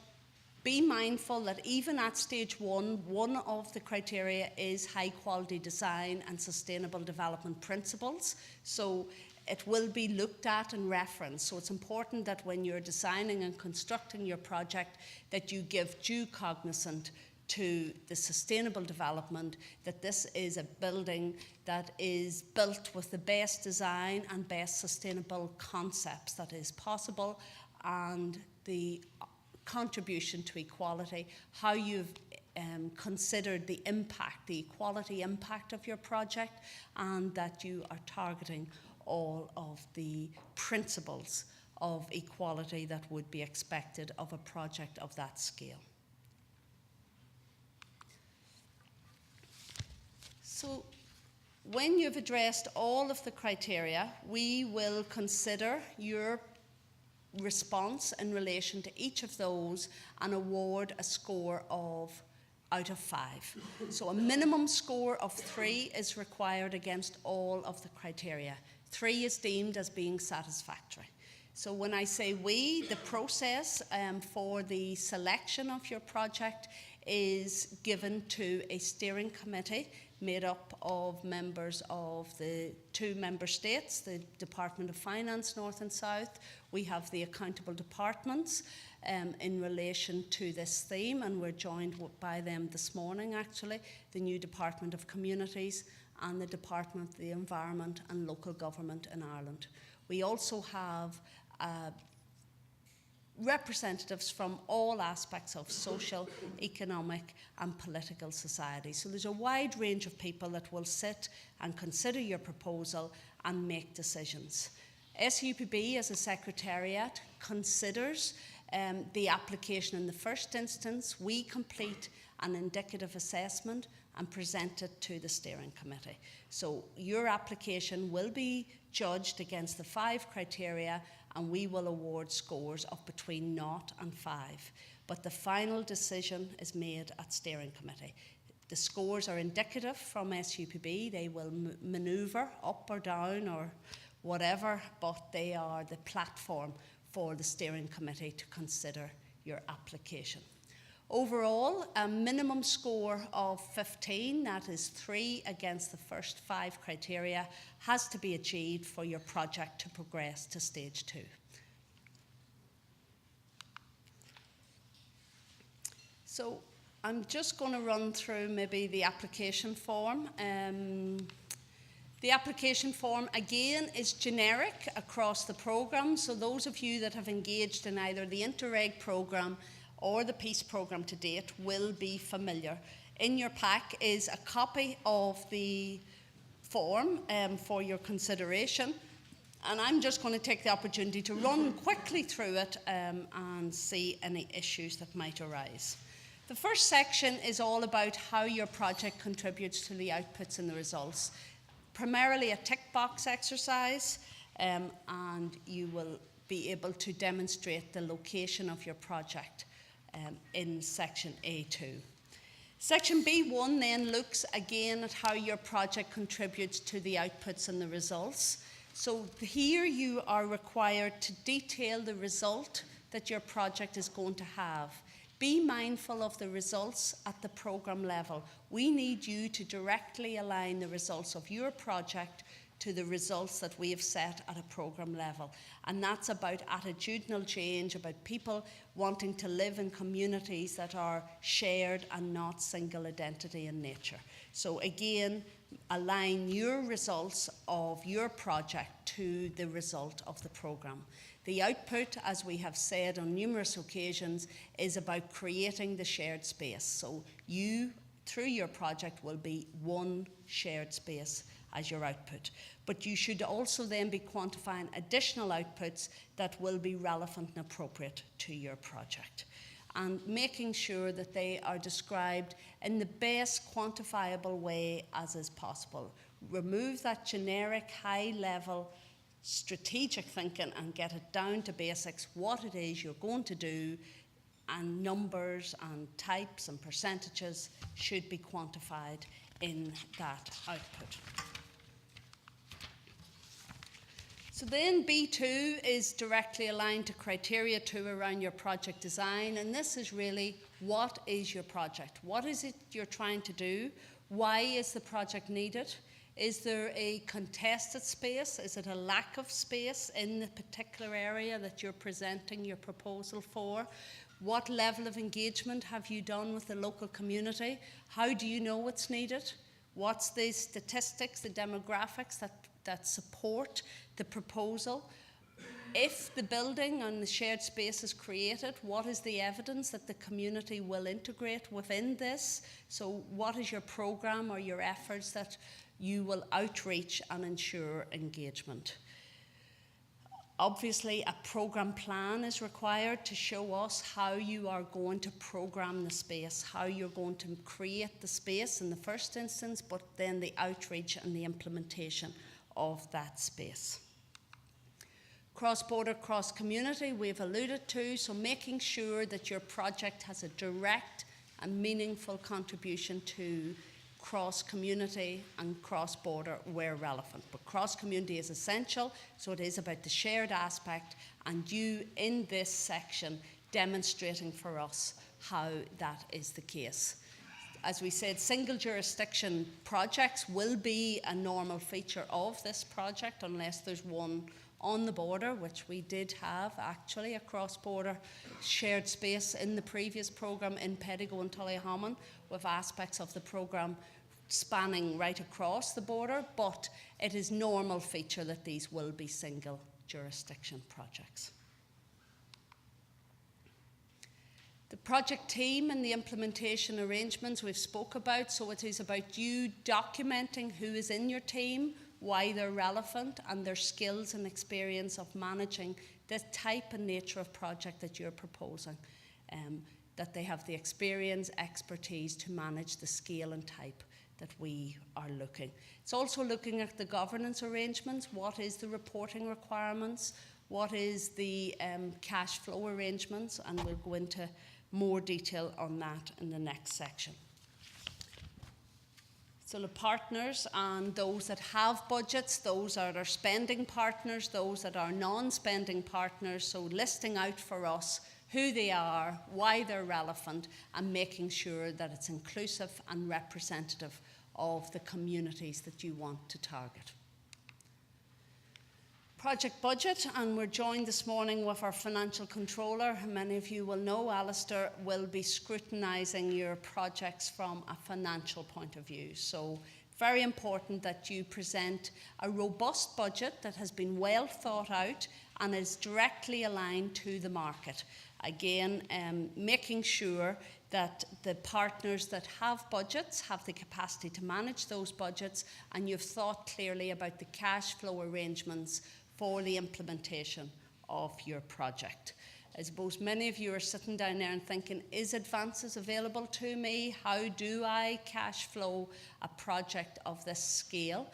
be mindful that even at stage 1, one of the criteria is high quality design and sustainable development principles. So it will be looked at and referenced. So it's important that when you're designing and constructing your project that you give due cognizance to the sustainable development, that this is a building that is built with the best design and best sustainable concepts that is possible, and the contribution to equality, how you've considered the impact, the equality impact of your project, and that you are targeting all of the principles of equality that would be expected of a project of that scale. So when you've addressed all of the criteria, we will consider your response in relation to each of those and award a score out of 5. So a minimum score of 3 is required against all of the criteria. 3 is deemed as being satisfactory. So when I say we, the process for the selection of your project is given to a steering committee made up of members of the 2 member states, the Department of Finance, North and South. We have the accountable departments in relation to this theme, and we're joined by them this morning actually, the new Department of Communities and the Department of the Environment and Local Government in Ireland. We also have representatives from all aspects of social, economic and political society. So there's a wide range of people that will sit and consider your proposal and make decisions. SEUPB as a secretariat considers the application in the first instance. We complete an indicative assessment and present it to the steering committee. So your application will be judged against the 5 criteria, and we will award scores of between 0 and 5. But the final decision is made at steering committee. The scores are indicative from SEUPB. They will manoeuvre up or down or whatever, but they are the platform for the steering committee to consider your application. Overall, a minimum score of 15, that is 3 against the first 5 criteria, has to be achieved for your project to progress to stage 2. So I'm just going to run through maybe the application form. The application form, again, is generic across the programme. So those of you that have engaged in either the INTERREG programme or the Peace Programme to date will be familiar. In your pack is a copy of the form for your consideration, and I'm just going to take the opportunity to run quickly through it and see any issues that might arise. The first section is all about how your project contributes to the outputs and the results. Primarily a tick box exercise, and you will be able to demonstrate the location of your project in section A2. Section B1 then looks again at how your project contributes to the outputs and the results. So here you are required to detail the result that your project is going to have. Be mindful of the results at the programme level. We need you to directly align the results of your project to the results that we have set at a programme level. And that's about attitudinal change, about people wanting to live in communities that are shared and not single identity in nature. So again, align your results of your project to the result of the programme. The output, as we have said on numerous occasions, is about creating the shared space. So you, through your project, will be one shared space as your output. But you should also then be quantifying additional outputs that will be relevant and appropriate to your project, and making sure that they are described in the best quantifiable way as is possible. Remove that generic, high-level strategic thinking and get it down to basics, what it is you're going to do, and numbers and types and percentages should be quantified in that output. So then B2 is directly aligned to criteria 2 around your project design, and this is really, what is your project? What is it you're trying to do? Why is the project needed? Is there a contested space? Is it a lack of space in the particular area that you're presenting your proposal for? What level of engagement have you done with the local community? How do you know what's needed? What's the statistics, the demographics that support the proposal? If the building and the shared space is created, what is the evidence that the community will integrate within this? So what is your programme or your efforts that you will outreach and ensure engagement? Obviously, a programme plan is required to show us how you are going to programme the space, how you're going to create the space in the first instance, but then the outreach and the implementation of that space. Cross-border, cross-community, we've alluded to, so making sure that your project has a direct and meaningful contribution to cross-community and cross-border where relevant. But cross-community is essential, so it is about the shared aspect, and you in this section demonstrating for us how that is the case. As we said, single jurisdiction projects will be a normal feature of this project unless there's one on the border, which we did have actually a cross-border shared space in the previous programme in Pedigo and Tullyhammon, with aspects of the programme spanning right across the border, but it is normal feature that these will be single jurisdiction projects. The project team and the implementation arrangements we've spoke about, so it is about you documenting who is in your team, why they're relevant, and their skills and experience of managing the type and nature of project that you're proposing, that they have the experience, expertise to manage the scale and type that we are looking. It's also looking at the governance arrangements. What is the reporting requirements? What is the cash flow arrangements? And we'll go into more detail on that in the next section. So the partners and those that have budgets, those that are spending partners, those that are non-spending partners, so listing out for us who they are, why they're relevant, and making sure that it's inclusive and representative of the communities that you want to target. Project budget, and we're joined this morning with our financial controller. Many of you will know Alistair will be scrutinising your projects from a financial point of view. So very important that you present a robust budget that has been well thought out and is directly aligned to the market. Again, making sure that the partners that have budgets have the capacity to manage those budgets, and you've thought clearly about the cash flow arrangements for the implementation of your project. I suppose many of you are sitting down there and thinking, is advances available to me? How do I cash flow a project of this scale?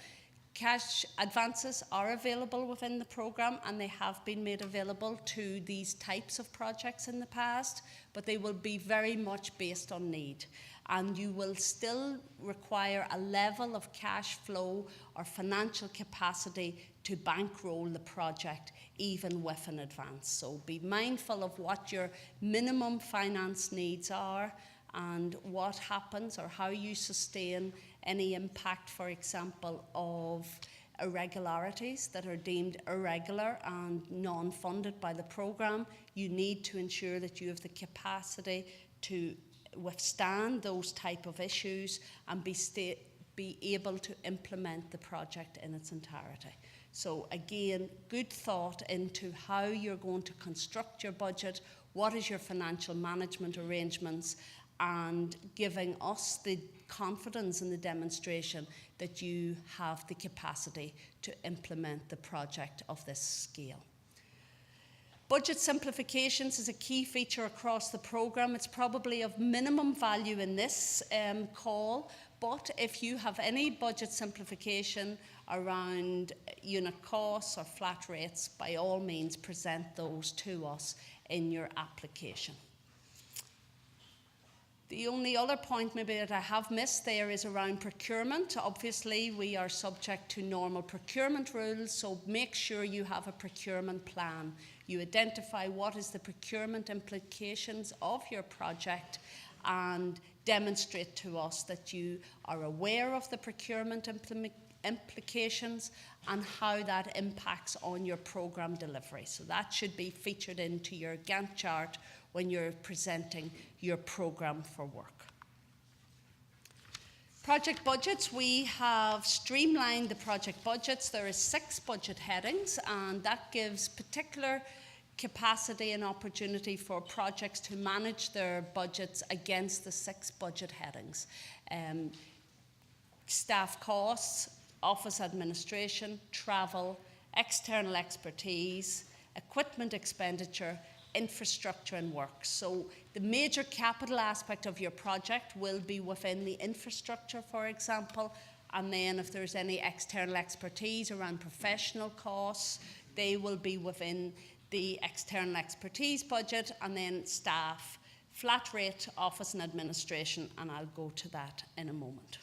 Cash advances are available within the programme, and they have been made available to these types of projects in the past, but they will be very much based on need. And you will still require a level of cash flow or financial capacity to bankroll the project even with an advance. So be mindful of what your minimum finance needs are and what happens or how you sustain any impact, for example, of irregularities that are deemed irregular and non-funded by the programme. You need to ensure that you have the capacity to withstand those type of issues and be able to implement the project in its entirety. So again, good thought into how you're going to construct your budget, what is your financial management arrangements, and giving us the confidence and the demonstration that you have the capacity to implement the project of this scale. Budget simplifications is a key feature across the programme. It's probably of minimum value in this call, but if you have any budget simplification around unit costs or flat rates, by all means present those to us in your application. The only other point maybe that I have missed there is around procurement. Obviously, we are subject to normal procurement rules, so make sure you have a procurement plan. You identify what is the procurement implications of your project and demonstrate to us that you are aware of the procurement implications and how that impacts on your programme delivery. So that should be featured into your Gantt chart when you're presenting your programme for work. Project budgets, we have streamlined the project budgets. There are 6 budget headings, and that gives particular capacity and opportunity for projects to manage their budgets against the 6 budget headings. Staff costs, office administration, travel, external expertise, equipment expenditure, infrastructure and works. So the major capital aspect of your project will be within the infrastructure, for example, and then if there's any external expertise around professional costs, they will be within the external expertise budget, and then staff, flat rate, office and administration, and I'll go to that in a moment.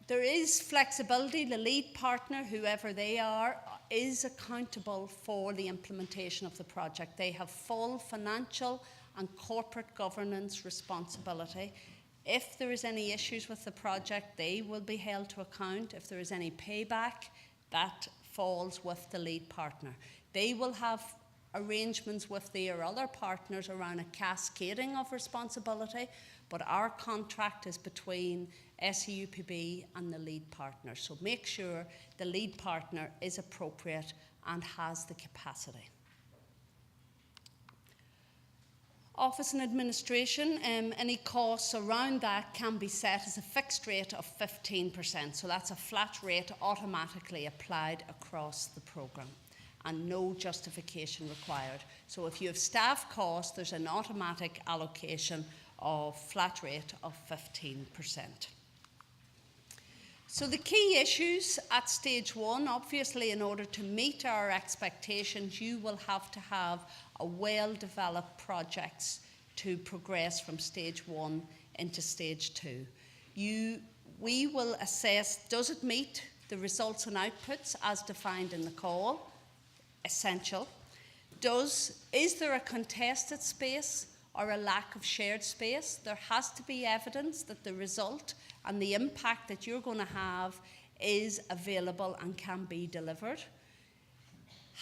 There is flexibility. The lead partner, whoever they are, is accountable for the implementation of the project. They have full financial and corporate governance responsibility. If there is any issues with the project, they will be held to account. If there is any payback, that falls with the lead partner. They will have arrangements with their other partners around a cascading of responsibility, but our contract is between SEUPB and the lead partner. So make sure the lead partner is appropriate and has the capacity. Office and administration, any costs around that can be set as a fixed rate of 15%. So that's a flat rate automatically applied across the programme and no justification required. So if you have staff costs, there's an automatic allocation of flat rate of 15%. So the key issues at stage 1, obviously in order to meet our expectations, you will have to have a well-developed projects to progress from stage 1 into stage 2. We will assess, does it meet the results and outputs as defined in the call? Essential. Is there a contested space or a lack of shared space? There has to be evidence that the result and the impact that you're going to have is available and can be delivered.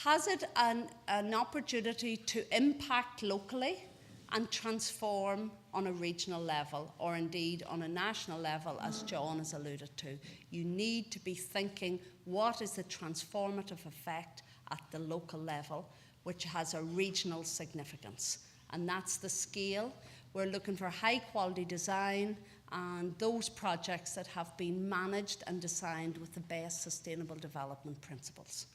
Has it an opportunity to impact locally and transform on a regional level or indeed on a national level, as John has alluded to? You need to be thinking, what is the transformative effect at the local level, which has a regional significance? And that's the scale. We're looking for high quality design and those projects that have been managed and designed with the best sustainable development principles.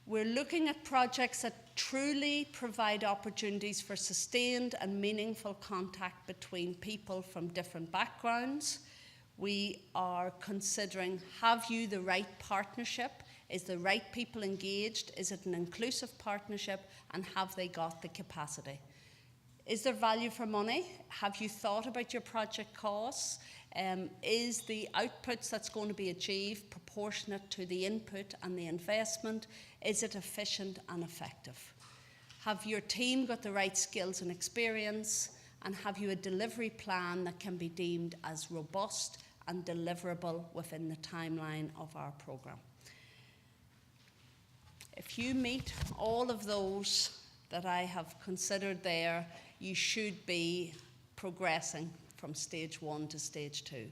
We're looking at projects that truly provide opportunities for sustained and meaningful contact between people from different backgrounds. We are considering, have you the right partnership? Is the right people engaged? Is it an inclusive partnership? And have they got the capacity? Is there value for money? Have you thought about your project costs? Is the outputs that's going to be achieved proportionate to the input and the investment? Is it efficient and effective? Have your team got the right skills and experience? And have you a delivery plan that can be deemed as robust and deliverable within the timeline of our programme? If you meet all of those that I have considered there, you should be progressing from stage 1 to stage 2.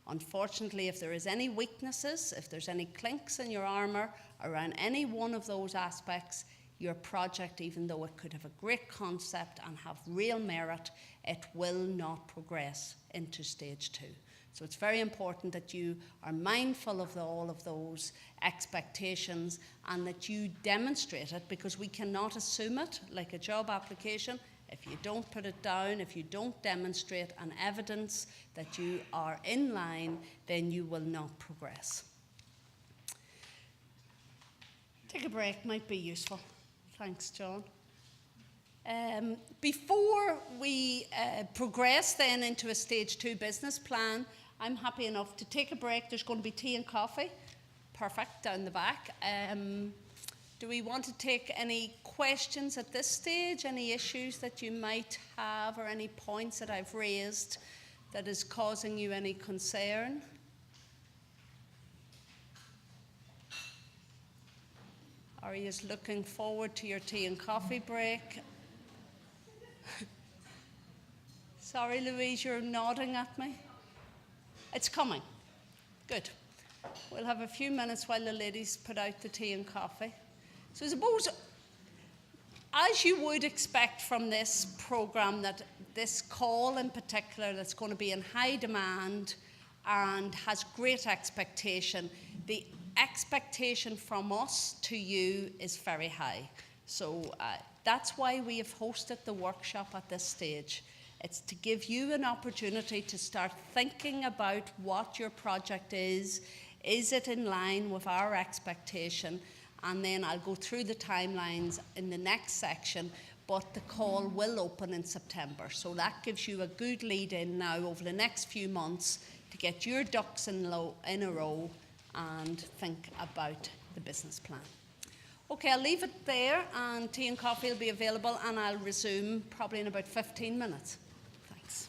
Unfortunately, if there is any weaknesses, if there's any clinks in your armour around any one of those aspects, your project, even though it could have a great concept and have real merit, it will not progress into stage 2. So it's very important that you are mindful of all of those expectations and that you demonstrate it, because we cannot assume it like a job application. If you don't put it down, if you don't demonstrate an evidence that you are in line, then you will not progress. Take a break might be useful. Thanks, John. Before we progress then into a stage 2 business plan, I'm happy enough to take a break. There's going to be tea and coffee. Perfect, down the back. Do we want to take any questions at this stage? Any issues that you might have or any points that I've raised that is causing you any concern? Are you just looking forward to your tea and coffee break? Sorry, Louise, you're nodding at me. It's coming. Good. We'll have a few minutes while the ladies put out the tea and coffee. So I suppose, as you would expect from this programme, that this call in particular that's going to be in high demand and has great expectation, the expectation from us to you is very high. So that's why we have hosted the workshop at this stage. It's to give you an opportunity to start thinking about what your project is it in line with our expectation? And then I'll go through the timelines in the next section, but the call will open in September. So that gives you a good lead in now over the next few months to get your ducks in a row and think about the business plan. Okay, I'll leave it there, and tea and coffee will be available, and I'll resume probably in about 15 minutes. Thanks.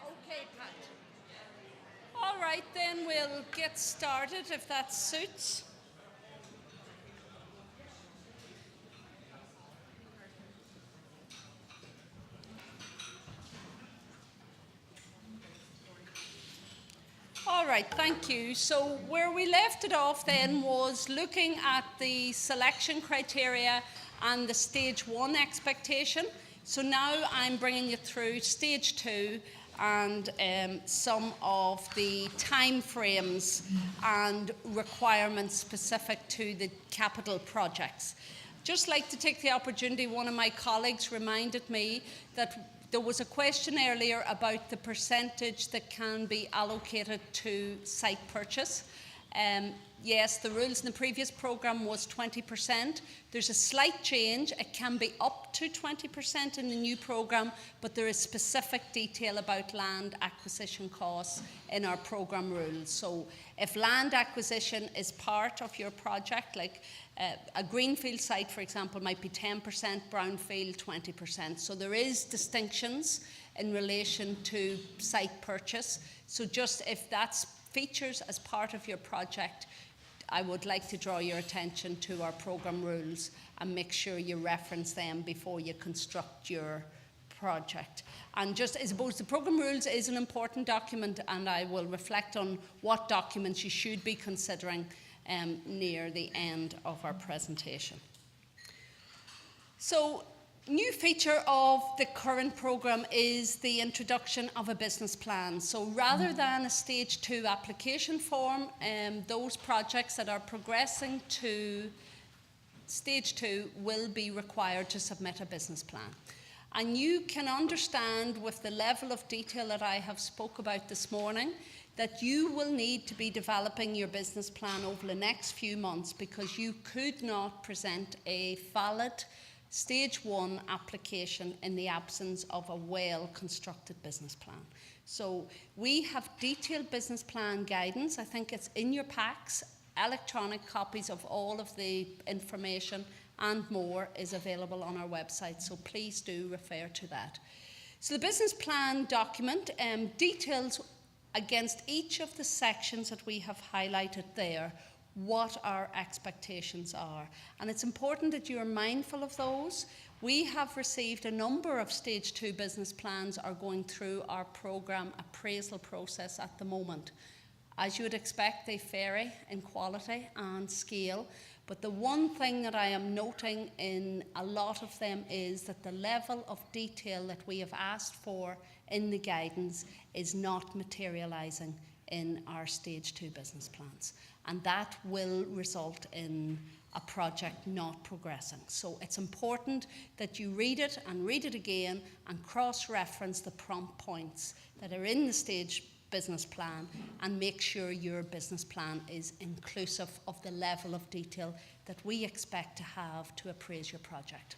Okay, Pat. All right, then we'll get started if that suits. All right, thank you. So where we left it off then was looking at the selection criteria and the stage 1 expectation. So now I'm bringing you through stage 2 and some of the time frames and requirements specific to the capital projects. Just like to take the opportunity, one of my colleagues reminded me that there was a question earlier about the percentage that can be allocated to site purchase. Yes, the rules in the previous programme was 20%. There's a slight change. It can be up to 20% in the new programme, but there is specific detail about land acquisition costs in our programme rules. So if land acquisition is part of your project, like a greenfield site, for example, might be 10%, brownfield 20%. So there is distinctions in relation to site purchase. So just if that's features as part of your project, I would like to draw your attention to our programme rules and make sure you reference them before you construct your project. And just, I suppose, the programme rules is an important document, and I will reflect on what documents you should be considering near the end of our presentation. So, new feature of the current programme is the introduction of a business plan. So rather than a stage 2 application form, those projects that are progressing to stage 2 will be required to submit a business plan. And you can understand with the level of detail that I have spoke about this morning that you will need to be developing your business plan over the next few months, because you could not present a valid Stage 1 application in the absence of a well-constructed business plan. So we have detailed business plan guidance. I think it's in your packs. Electronic copies of all of the information and more is available on our website, so please do refer to that. So the business plan document details against each of the sections that we have highlighted there what our expectations are. And it's important that you are mindful of those. We have received a number of Stage 2 business plans are going through our programme appraisal process at the moment. As you would expect, they vary in quality and scale, but the one thing that I am noting in a lot of them is that the level of detail that we have asked for in the guidance is not materialising in our Stage 2 business plans. And that will result in a project not progressing. So it's important that you read it and read it again and cross-reference the prompt points that are in the stage business plan and make sure your business plan is inclusive of the level of detail that we expect to have to appraise your project.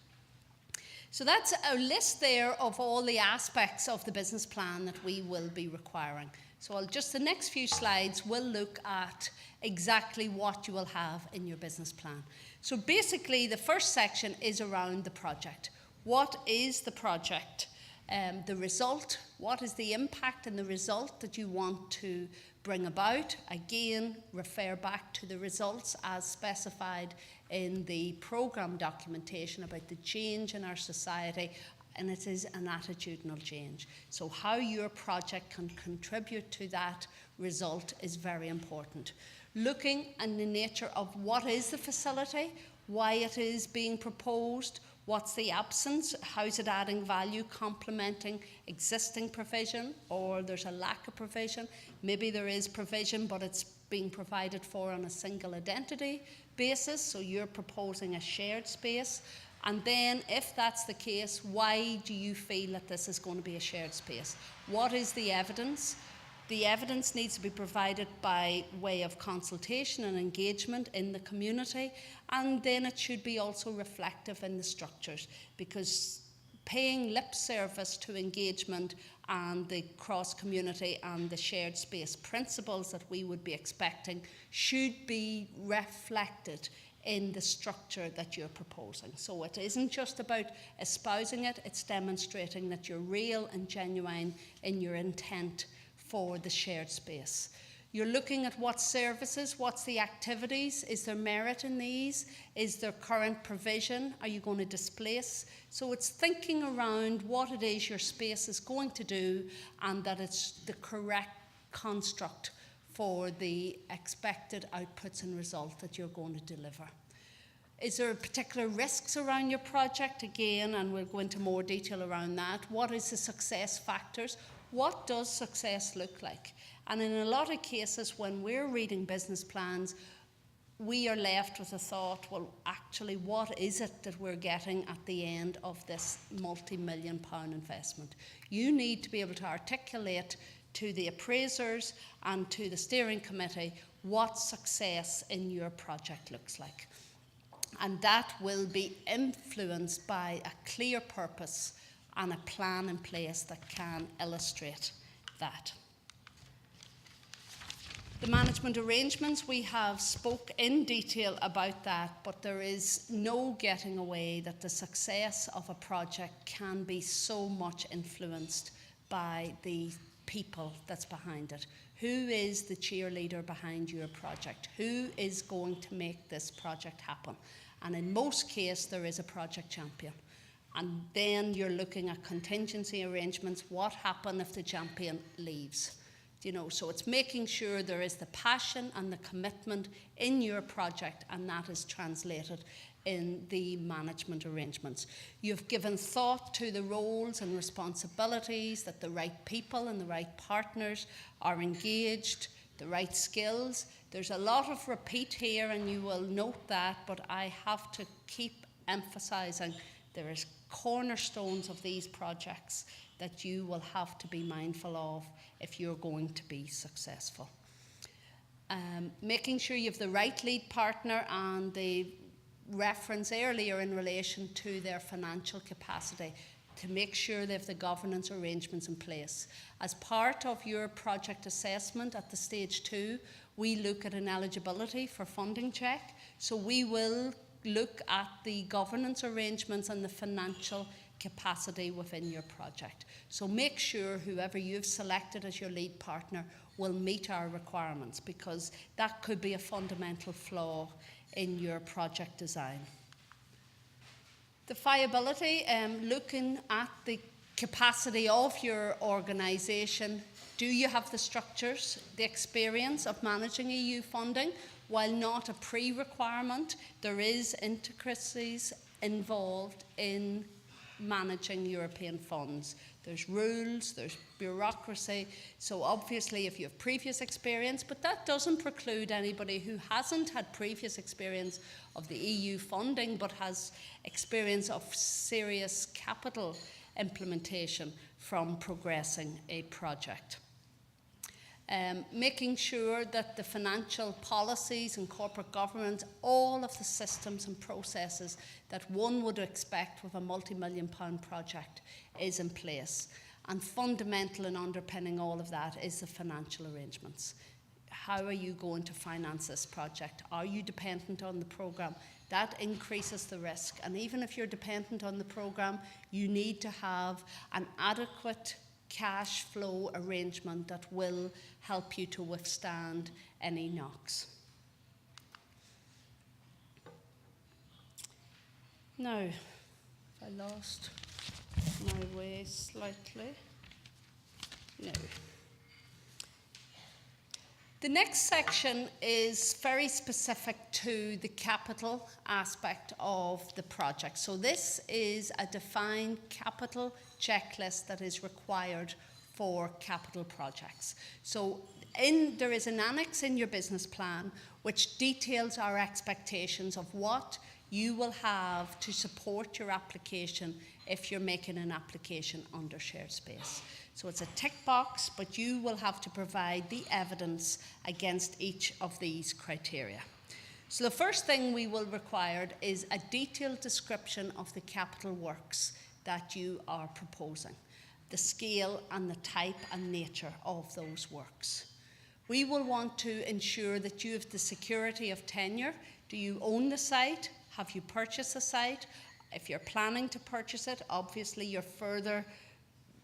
So that's a list there of all the aspects of the business plan that we will be requiring. So the next few slides will look at exactly what you will have in your business plan. So basically the first section is around the project. What is the project? The result, what is the impact and the result that you want to bring about? Again, refer back to the results as specified in the programme documentation about the change in our society, and it is an attitudinal change. So how your project can contribute to that result is very important. Looking at the nature of what is the facility, why it is being proposed, what's the absence, how's it adding value, complementing existing provision, or there's a lack of provision. Maybe there is provision, but it's being provided for on a single identity basis, so you're proposing a shared space. And then, if that's the case, why do you feel that this is going to be a shared space? What is the evidence? The evidence needs to be provided by way of consultation and engagement in the community, and then it should be also reflective in the structures, because paying lip service to engagement and the cross-community and the shared space principles that we would be expecting should be reflected in the structure that you're proposing. So it isn't just about espousing it, it's demonstrating that you're real and genuine in your intent for the shared space. You're looking at what services, what's the activities, is there merit in these, is there current provision, are you going to displace? So it's thinking around what it is your space is going to do and that it's the correct construct for the expected outputs and results that you're going to deliver. Is there particular risks around your project? Again, and we'll go into more detail around that. What is the success factors? What does success look like? And in a lot of cases, when we're reading business plans, we are left with a thought, well, actually, what is it that we're getting at the end of this multi-million-pound investment? You need to be able to articulate to the appraisers and to the steering committee what success in your project looks like. And that will be influenced by a clear purpose and a plan in place that can illustrate that. The management arrangements, we have spoke in detail about that, but there is no getting away that the success of a project can be so much influenced by the people that's behind it. Who is the cheerleader behind your project? Who is going to make this project happen? And in most cases, there is a project champion. And then you're looking at contingency arrangements. What happens if the champion leaves? You know, so it's making sure there is the passion and the commitment in your project, and that is translated in the management arrangements. You've given thought to the roles and responsibilities, that the right people and the right partners are engaged, the right skills. There's a lot of repeat here, and you will note that, but I have to keep emphasising there is cornerstones of these projects that you will have to be mindful of if you're going to be successful. Making sure you have the right lead partner, and the reference earlier in relation to their financial capacity, to make sure they have the governance arrangements in place. As part of your project assessment at the stage 2, we look at an eligibility for funding check. So we will look at the governance arrangements and the financial capacity within your project. So make sure whoever you've selected as your lead partner will meet our requirements, because that could be a fundamental flaw in your project design. The viability, looking at the capacity of your organisation. Do you have the structures, the experience of managing EU funding? While not a pre-requirement, there is intricacies involved in managing European funds. There's rules, there's bureaucracy, so obviously if you have previous experience, but that doesn't preclude anybody who hasn't had previous experience of the EU funding but has experience of serious capital implementation from progressing a project. Making sure that the financial policies and corporate governance, all of the systems and processes that one would expect with a multi-million-pound project is in place. And fundamental and underpinning all of that is the financial arrangements. How are you going to finance this project? Are you dependent on the programme that increases the risk. And even if you're dependent on the programme, you need to have an adequate cash flow arrangement that will help you to withstand any knocks. Now, if I lost my way slightly. No. The next section is very specific to the capital aspect of the project. So this is a defined capital checklist that is required for capital projects. So there is an annex in your business plan which details our expectations of what you will have to support your application if you're making an application under shared space. So it's a tick box, but you will have to provide the evidence against each of these criteria. So the first thing we will require is a detailed description of the capital works that you are proposing, the scale and the type and nature of those works. We will want to ensure that you have the security of tenure. Do you own the site? Have you purchased the site? If you're planning to purchase it, obviously you're further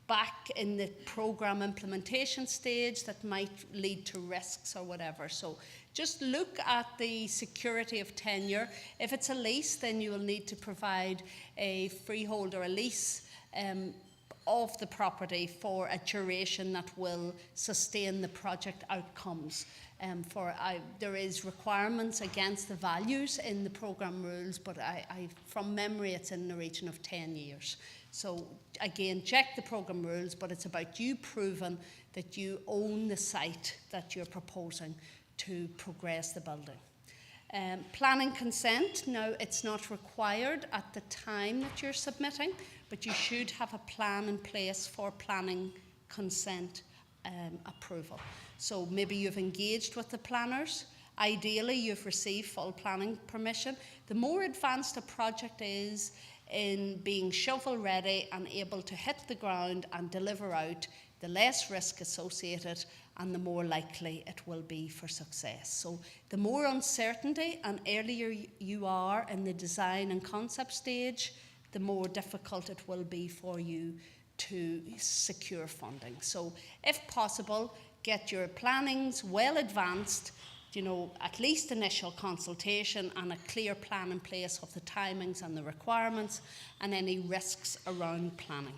back in the program implementation stage that might lead to risks or whatever. So just look at the security of tenure. If it's a lease, then you will need to provide a freehold or a lease of the property for a duration that will sustain the project outcomes. There is requirements against the values in the program rules, but from memory it's in the region of 10 years. So again, check the program rules, but it's about you proving that you own the site that you're proposing to progress the building. Planning consent, now it's not required at the time that you're submitting, but you should have a plan in place for planning consent approval. So maybe you've engaged with the planners. Ideally, you've received full planning permission. The more advanced a project is in being shovel ready and able to hit the ground and deliver out, the less risk associated and the more likely it will be for success. So the more uncertainty and earlier you are in the design and concept stage, the more difficult it will be for you to secure funding. So if possible, get your plannings well advanced, at least initial consultation and a clear plan in place of the timings and the requirements and any risks around planning.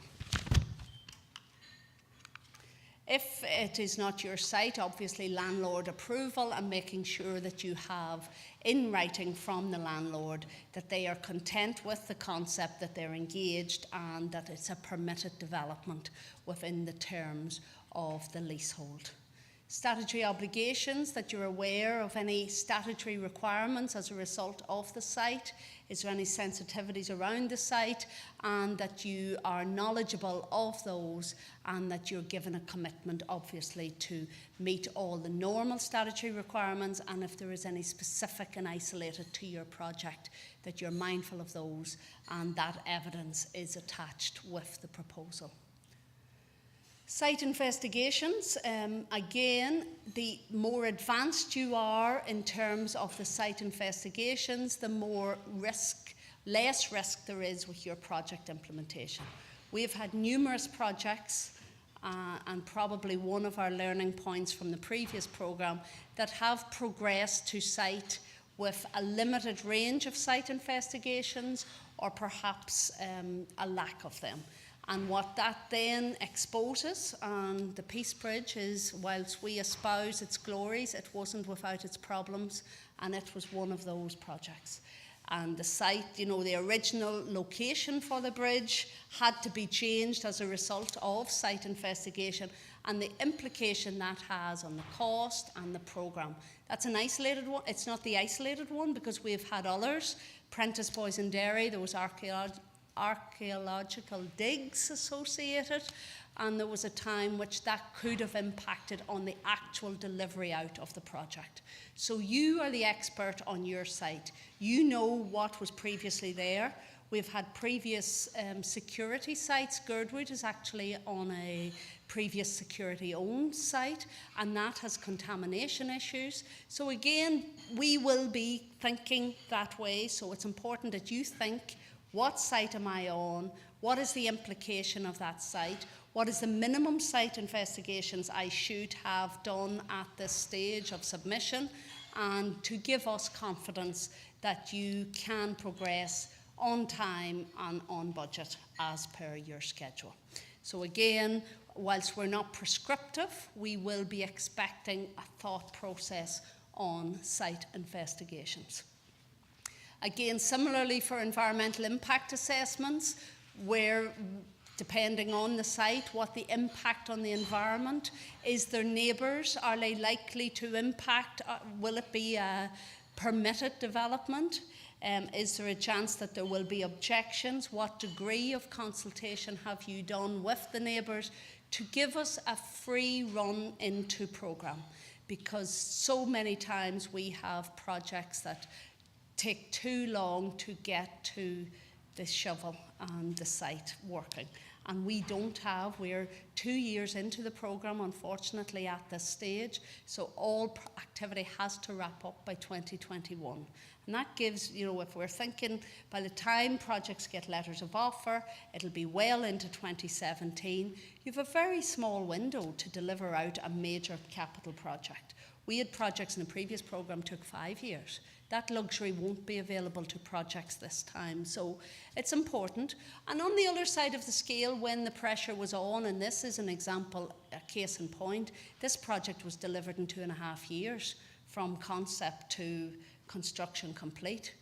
If it is not your site, obviously landlord approval and making sure that you have in writing from the landlord that they are content with the concept, that they're engaged and that it's a permitted development within the terms of the leasehold. Statutory obligations, that you're aware of any statutory requirements as a result of the site. Is there any sensitivities around the site, and that you are knowledgeable of those and that you're given a commitment obviously to meet all the normal statutory requirements, and if there is any specific and isolated to your project that you're mindful of those and that evidence is attached with the proposal. Site investigations, again, the more advanced you are in terms of the site investigations, the less risk there is with your project implementation. We've had numerous projects, and probably one of our learning points from the previous programme, that have progressed to site with a limited range of site investigations or perhaps a lack of them. And what that then exposes on the Peace Bridge is, whilst we espouse its glories, it wasn't without its problems, and it was one of those projects. And the site, the original location for the bridge had to be changed as a result of site investigation, and the implication that has on the cost and the programme. That's an isolated one. It's not the isolated one, because we've had others. Prentice Boys and Derry, there was archaeological digs associated, and there was a time which that could have impacted on the actual delivery out of the project. So you are the expert on your site. You know what was previously there. We've had previous security sites. Girdwood is actually on a previous security-owned site, and that has contamination issues. So again, we will be thinking that way, so it's important that you think, what site am I on? What is the implication of that site? What is the minimum site investigations I should have done at this stage of submission? And to give us confidence that you can progress on time and on budget as per your schedule. So again, whilst we're not prescriptive, we will be expecting a thought process on site investigations. Again, similarly for environmental impact assessments, where depending on the site, what the impact on the environment is, their neighbours, are they likely to impact? Will it be a permitted development? Is there a chance that there will be objections? What degree of consultation have you done with the neighbours to give us a free run into programme? Because so many times we have projects that take too long to get to the shovel and the site working. And we don't have, we're 2 years into the programme, unfortunately, at this stage. So all activity has to wrap up by 2021. And that gives, you know, if we're thinking by the time projects get letters of offer, it'll be well into 2017. You have a very small window to deliver out a major capital project. We had projects in the previous programme took 5 years. That luxury won't be available to projects this time. So it's important. And on the other side of the scale, when the pressure was on, and this is an example, a case in point, this project was delivered in 2.5 years from concept to construction complete.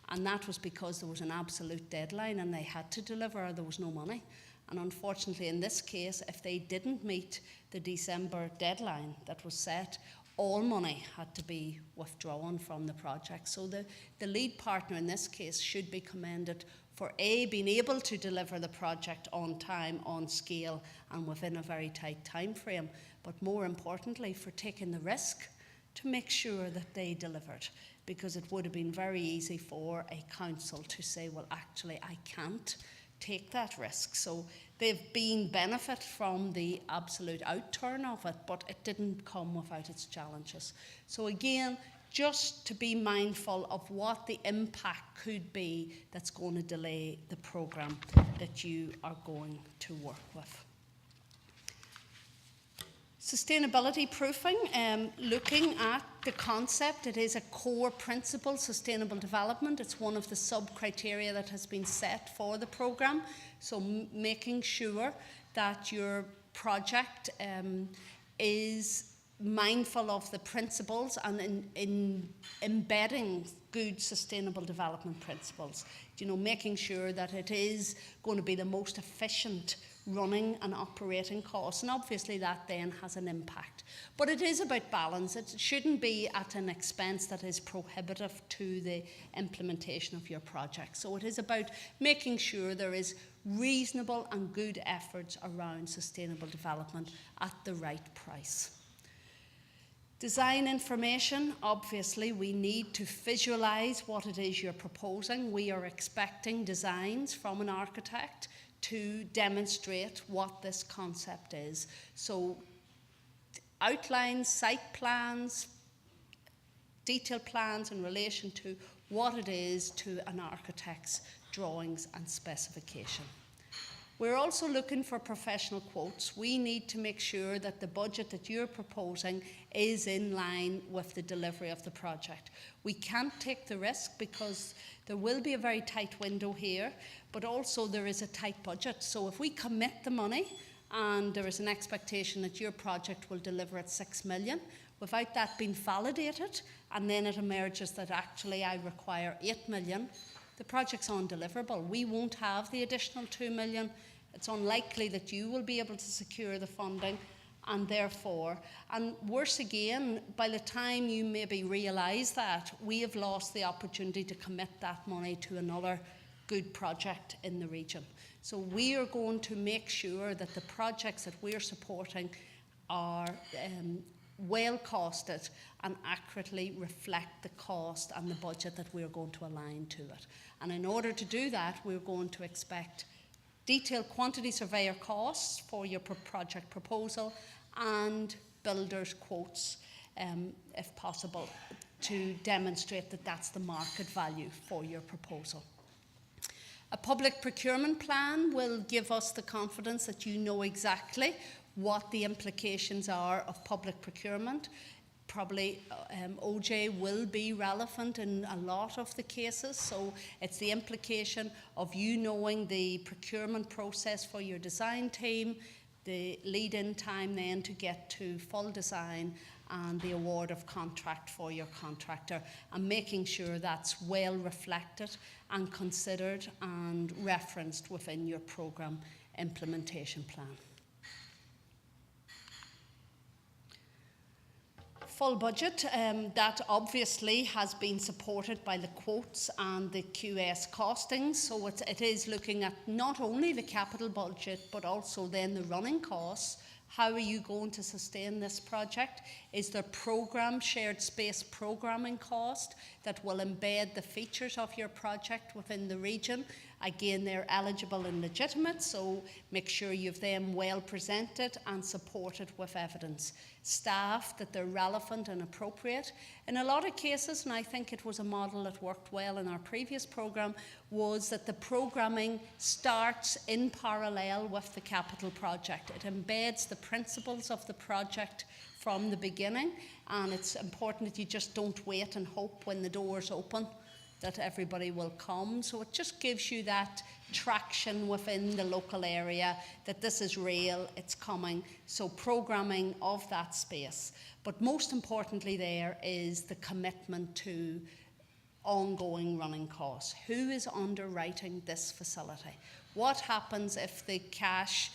And that was because there was an absolute deadline and they had to deliver or there was no money. And unfortunately, in this case, if they didn't meet the December deadline that was set, all money had to be withdrawn from the project. So the lead partner in this case should be commended for A, being able to deliver the project on time, on scale, and within a very tight time frame, but more importantly, for taking the risk to make sure that they delivered, because it would have been very easy for a council to say, well, actually, I can't take that risk. So they've been benefit from the absolute outturn of it, but it didn't come without its challenges. So again, just to be mindful of what the impact could be that's going to delay the programme that you are going to work with. Sustainability proofing, looking at the concept, it is a core principle, sustainable development. It's one of the sub-criteria that has been set for the programme. So making sure that your project is mindful of the principles and in embedding good sustainable development principles. You know, making sure that it is going to be the most efficient running and operating costs, and obviously that then has an impact. But it is about balance. It shouldn't be at an expense that is prohibitive to the implementation of your project. So it is about making sure there is reasonable and good efforts around sustainable development at the right price. Design information, obviously we need to visualise what it is you're proposing. We are expecting designs from an architect to demonstrate what this concept is. So outlines, site plans, detailed plans in relation to what it is to an architect's drawings and specification. We're also looking for professional quotes. We need to make sure that the budget that you're proposing is in line with the delivery of the project. We can't take the risk because there will be a very tight window here, but also there is a tight budget. So if we commit the money and there is an expectation that your project will deliver at 6 million, without that being validated, and then it emerges that actually I require 8 million, the project's undeliverable. We won't have the additional 2 million. It's unlikely that you will be able to secure the funding, and therefore, and worse again, by the time you maybe realise that, we have lost the opportunity to commit that money to another good project in the region. So we are going to make sure that the projects that we're supporting are well costed and accurately reflect the cost and the budget that we're going to align to it. And in order to do that, we're going to expect detailed quantity surveyor costs for your project proposal and builders' quotes, if possible, to demonstrate that that's the market value for your proposal. A public procurement plan will give us the confidence that you know exactly what the implications are of public procurement. Probably OJ will be relevant in a lot of the cases, so it's the implication of you knowing the procurement process for your design team, the lead-in time then to get to full design, and the award of contract for your contractor, and making sure that's well reflected and considered and referenced within your programme implementation plan. Full budget, that obviously has been supported by the quotes and the QS costings, so it is looking at not only the capital budget but also then the running costs. How are you going to sustain this project? Is there shared space programming cost that will embed the features of your project within the region? Again, they're eligible and legitimate, so make sure you've them well presented and supported with evidence. Staff, that they're relevant and appropriate. In a lot of cases, and I think it was a model that worked well in our previous programme, was that the programming starts in parallel with the capital project. It embeds the principles of the project from the beginning, and it's important that you just don't wait and hope when the doors open that everybody will come. So it just gives you that traction within the local area that this is real, it's coming. So programming of that space. But most importantly there is the commitment to ongoing running costs. Who is underwriting this facility? What happens if the cash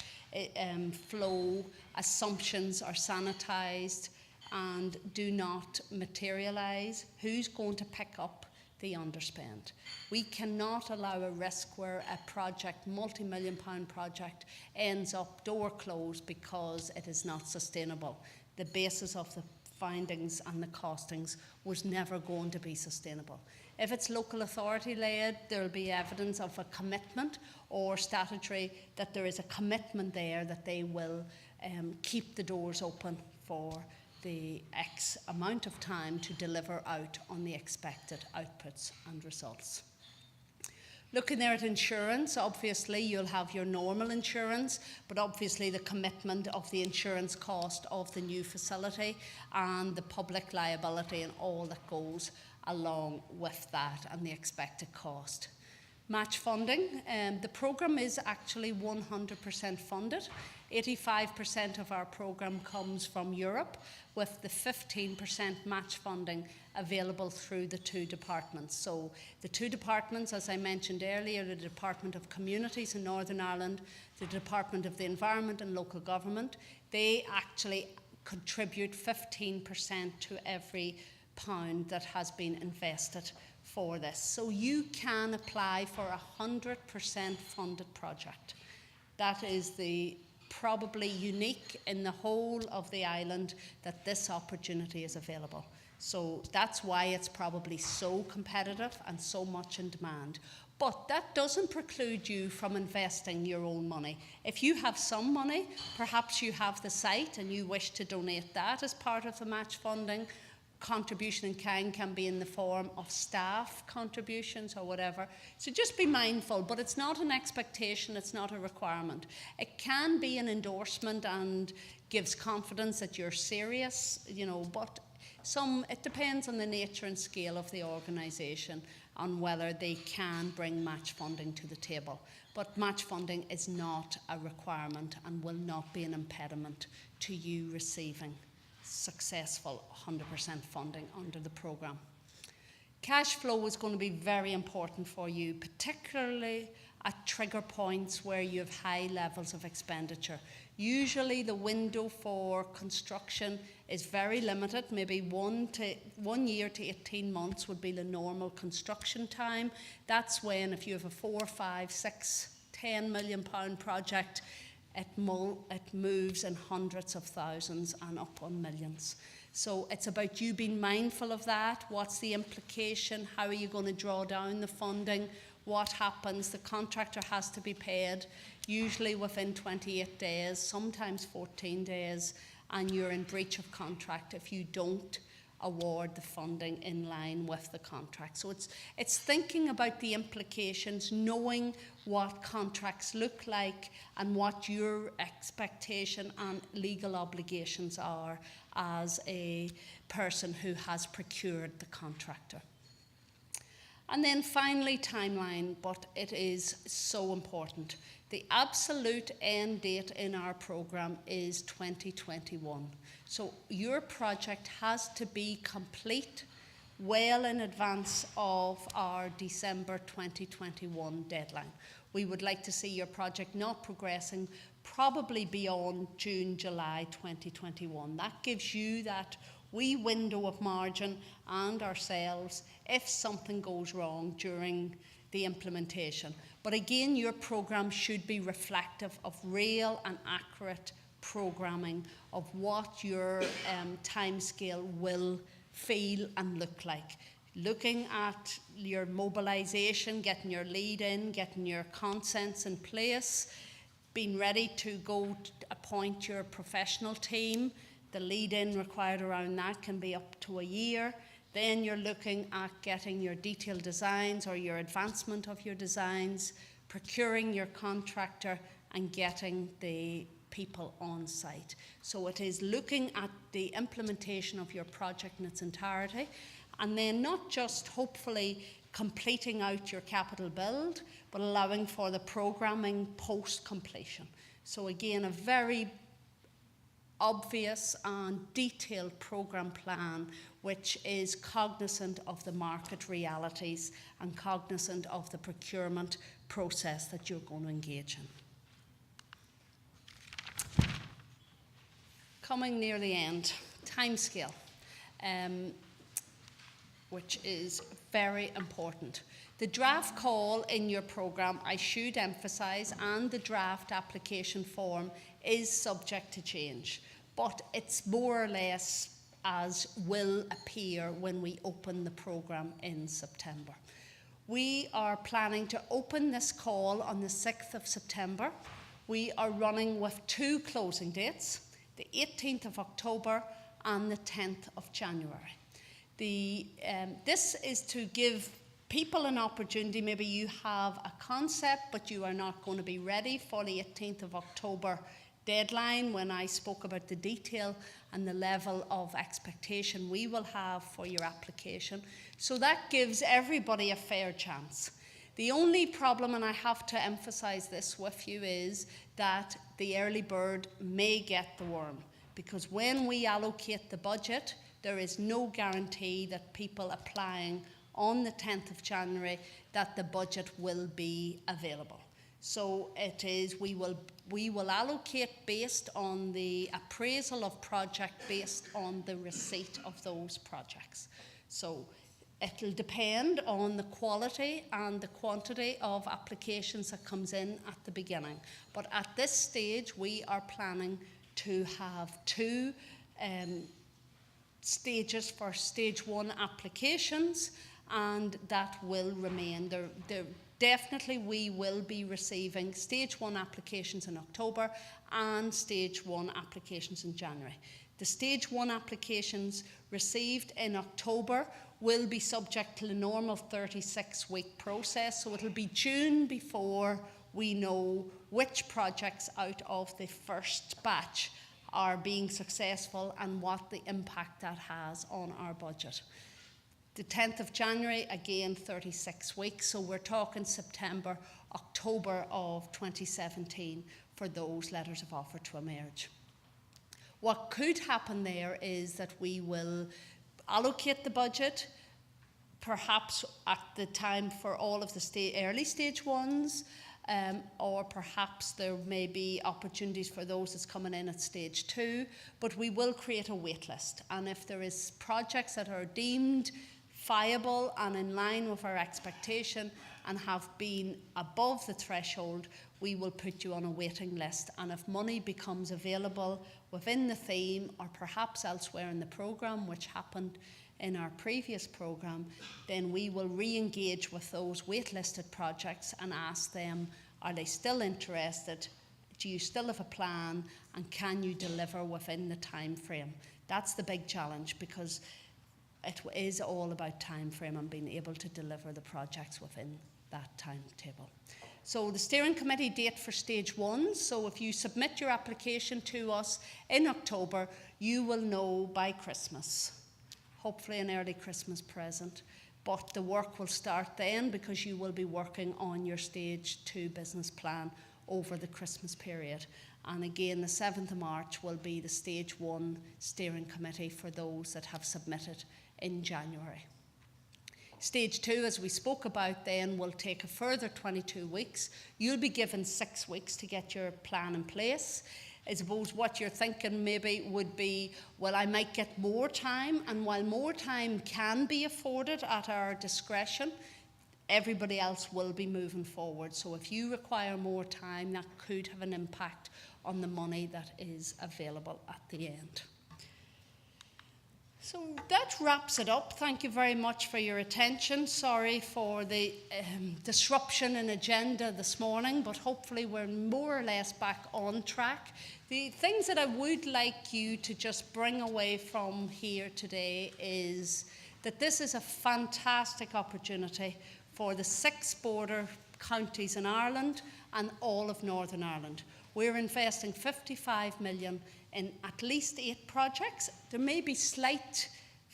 flow assumptions are sanitized and do not materialize? Who's going to pick up the underspend? We cannot allow a risk where a project, multi-million-pound project, ends up door closed because it is not sustainable. The basis of the findings and the costings was never going to be sustainable. If it's local authority led, there will be evidence of a commitment or statutory that there is a commitment there that they will keep the doors open for the X amount of time to deliver out on the expected outputs and results. Looking there at insurance, obviously you'll have your normal insurance, but obviously the commitment of the insurance cost of the new facility and the public liability and all that goes along with that and the expected cost. Match funding, the programme is actually 100% funded. 85% of our programme comes from Europe, with the 15% match funding available through the two departments. So the two departments, as I mentioned earlier, the Department of Communities in Northern Ireland, the Department of the Environment and Local Government, they actually contribute 15% to every pound that has been invested for this. So you can apply for a 100% funded project. That is probably unique in the whole of the island that this opportunity is available. So that's why it's probably so competitive and so much in demand. But that doesn't preclude you from investing your own money. If you have some money, perhaps you have the site and you wish to donate that as part of the match funding. Contribution in kind can be in the form of staff contributions or whatever. So just be mindful, but it's not an expectation, it's not a requirement. It can be an endorsement and gives confidence that you're serious, but it depends on the nature and scale of the organisation on whether they can bring match funding to the table. But match funding is not a requirement and will not be an impediment to you receiving successful 100% funding under the programme. Cash flow is going to be very important for you, particularly at trigger points where you have high levels of expenditure. Usually the window for construction is very limited, maybe 1 year to 18 months would be the normal construction time. That's when if you have a 4, 5, 6, 10 million pound project, it moves in hundreds of thousands and up on millions. So it's about you being mindful of that. What's the implication? How are you going to draw down the funding? What happens? The contractor has to be paid, usually within 28 days, sometimes 14 days, and you're in breach of contract if you don't award the funding in line with the contract. So it's thinking about the implications, knowing what contracts look like and what your expectation and legal obligations are as a person who has procured the contractor. And then finally, timeline, but it is so important. The absolute end date in our programme is 2021. So your project has to be complete well in advance of our December 2021 deadline. We would like to see your project not progressing probably beyond June, July 2021. That gives you that wee window of margin and ourselves if something goes wrong during the implementation. But again, your programme should be reflective of real and accurate programming of what your timescale will feel and look like. Looking at your mobilisation, getting your lead in, getting your consents in place, being ready to go appoint your professional team. The lead-in required around that can be up to a year. Then you're looking at getting your detailed designs or your advancement of your designs, procuring your contractor and getting the people on site. So it is looking at the implementation of your project in its entirety, and then not just hopefully completing out your capital build, but allowing for the programming post-completion. So again, a very obvious and detailed programme plan which is cognizant of the market realities and cognizant of the procurement process that you're going to engage in. Coming near the end, timescale, which is very important. The draft call in your programme, I should emphasise, and the draft application form is subject to change, but it's more or less as will appear when we open the programme in September. We are planning to open this call on the 6th of September. We are running with 2 closing dates, the 18th of October and the 10th of January. This is to give people an opportunity. Maybe you have a concept, but you are not going to be ready for the 18th of October deadline when I spoke about the detail and the level of expectation we will have for your application. So that gives everybody a fair chance. The only problem, and I have to emphasise this with you, is that the early bird may get the worm, because when we allocate the budget, there is no guarantee that people applying on the 10th of January that the budget will be available. So it is, we will allocate based on the appraisal of project based on the receipt of those projects. So it'll depend on the quality and the quantity of applications that comes in at the beginning. But at this stage, we are planning to have 2 stages for stage 1 applications, and that will remain. Definitely we will be receiving stage 1 applications in October and stage 1 applications in January. The stage 1 applications received in October will be subject to the normal 36-week process, so it'll be June before we know which projects out of the first batch are being successful and what the impact that has on our budget. The 10th of January, again 36 weeks, so we're talking September, October of 2017 for those letters of offer to emerge. What could happen there is that we will allocate the budget, perhaps at the time for all of the early stage ones, or perhaps there may be opportunities for those that's coming in at stage 2, but we will create a wait list. And if there is projects that are deemed viable and in line with our expectation, and have been above the threshold, we will put you on a waiting list. And if money becomes available within the theme or perhaps elsewhere in the programme, which happened in our previous programme, then we will re-engage with those waitlisted projects and ask them, are they still interested? Do you still have a plan? And can you deliver within the time frame? That's the big challenge, because it is all about time frame and being able to deliver the projects within that timetable. So the steering committee date for stage 1, so if you submit your application to us in October, you will know by Christmas, hopefully an early Christmas present. But the work will start then, because you will be working on your stage 2 business plan over the Christmas period. And again, the 7th of March will be the stage 1 steering committee for those that have submitted in January. Stage 2, as we spoke about then, will take a further 22 weeks. You'll be given 6 weeks to get your plan in place. I suppose what you're thinking maybe would be, well, I might get more time, and while more time can be afforded at our discretion, everybody else will be moving forward. So if you require more time, that could have an impact on the money that is available at the end. So that wraps it up. Thank you very much for your attention. Sorry for the disruption in agenda this morning, but hopefully we're more or less back on track. The things that I would like you to just bring away from here today is that this is a fantastic opportunity for the 6 border counties in Ireland and all of Northern Ireland. We're investing 55 million in at least 8 projects. There may be slight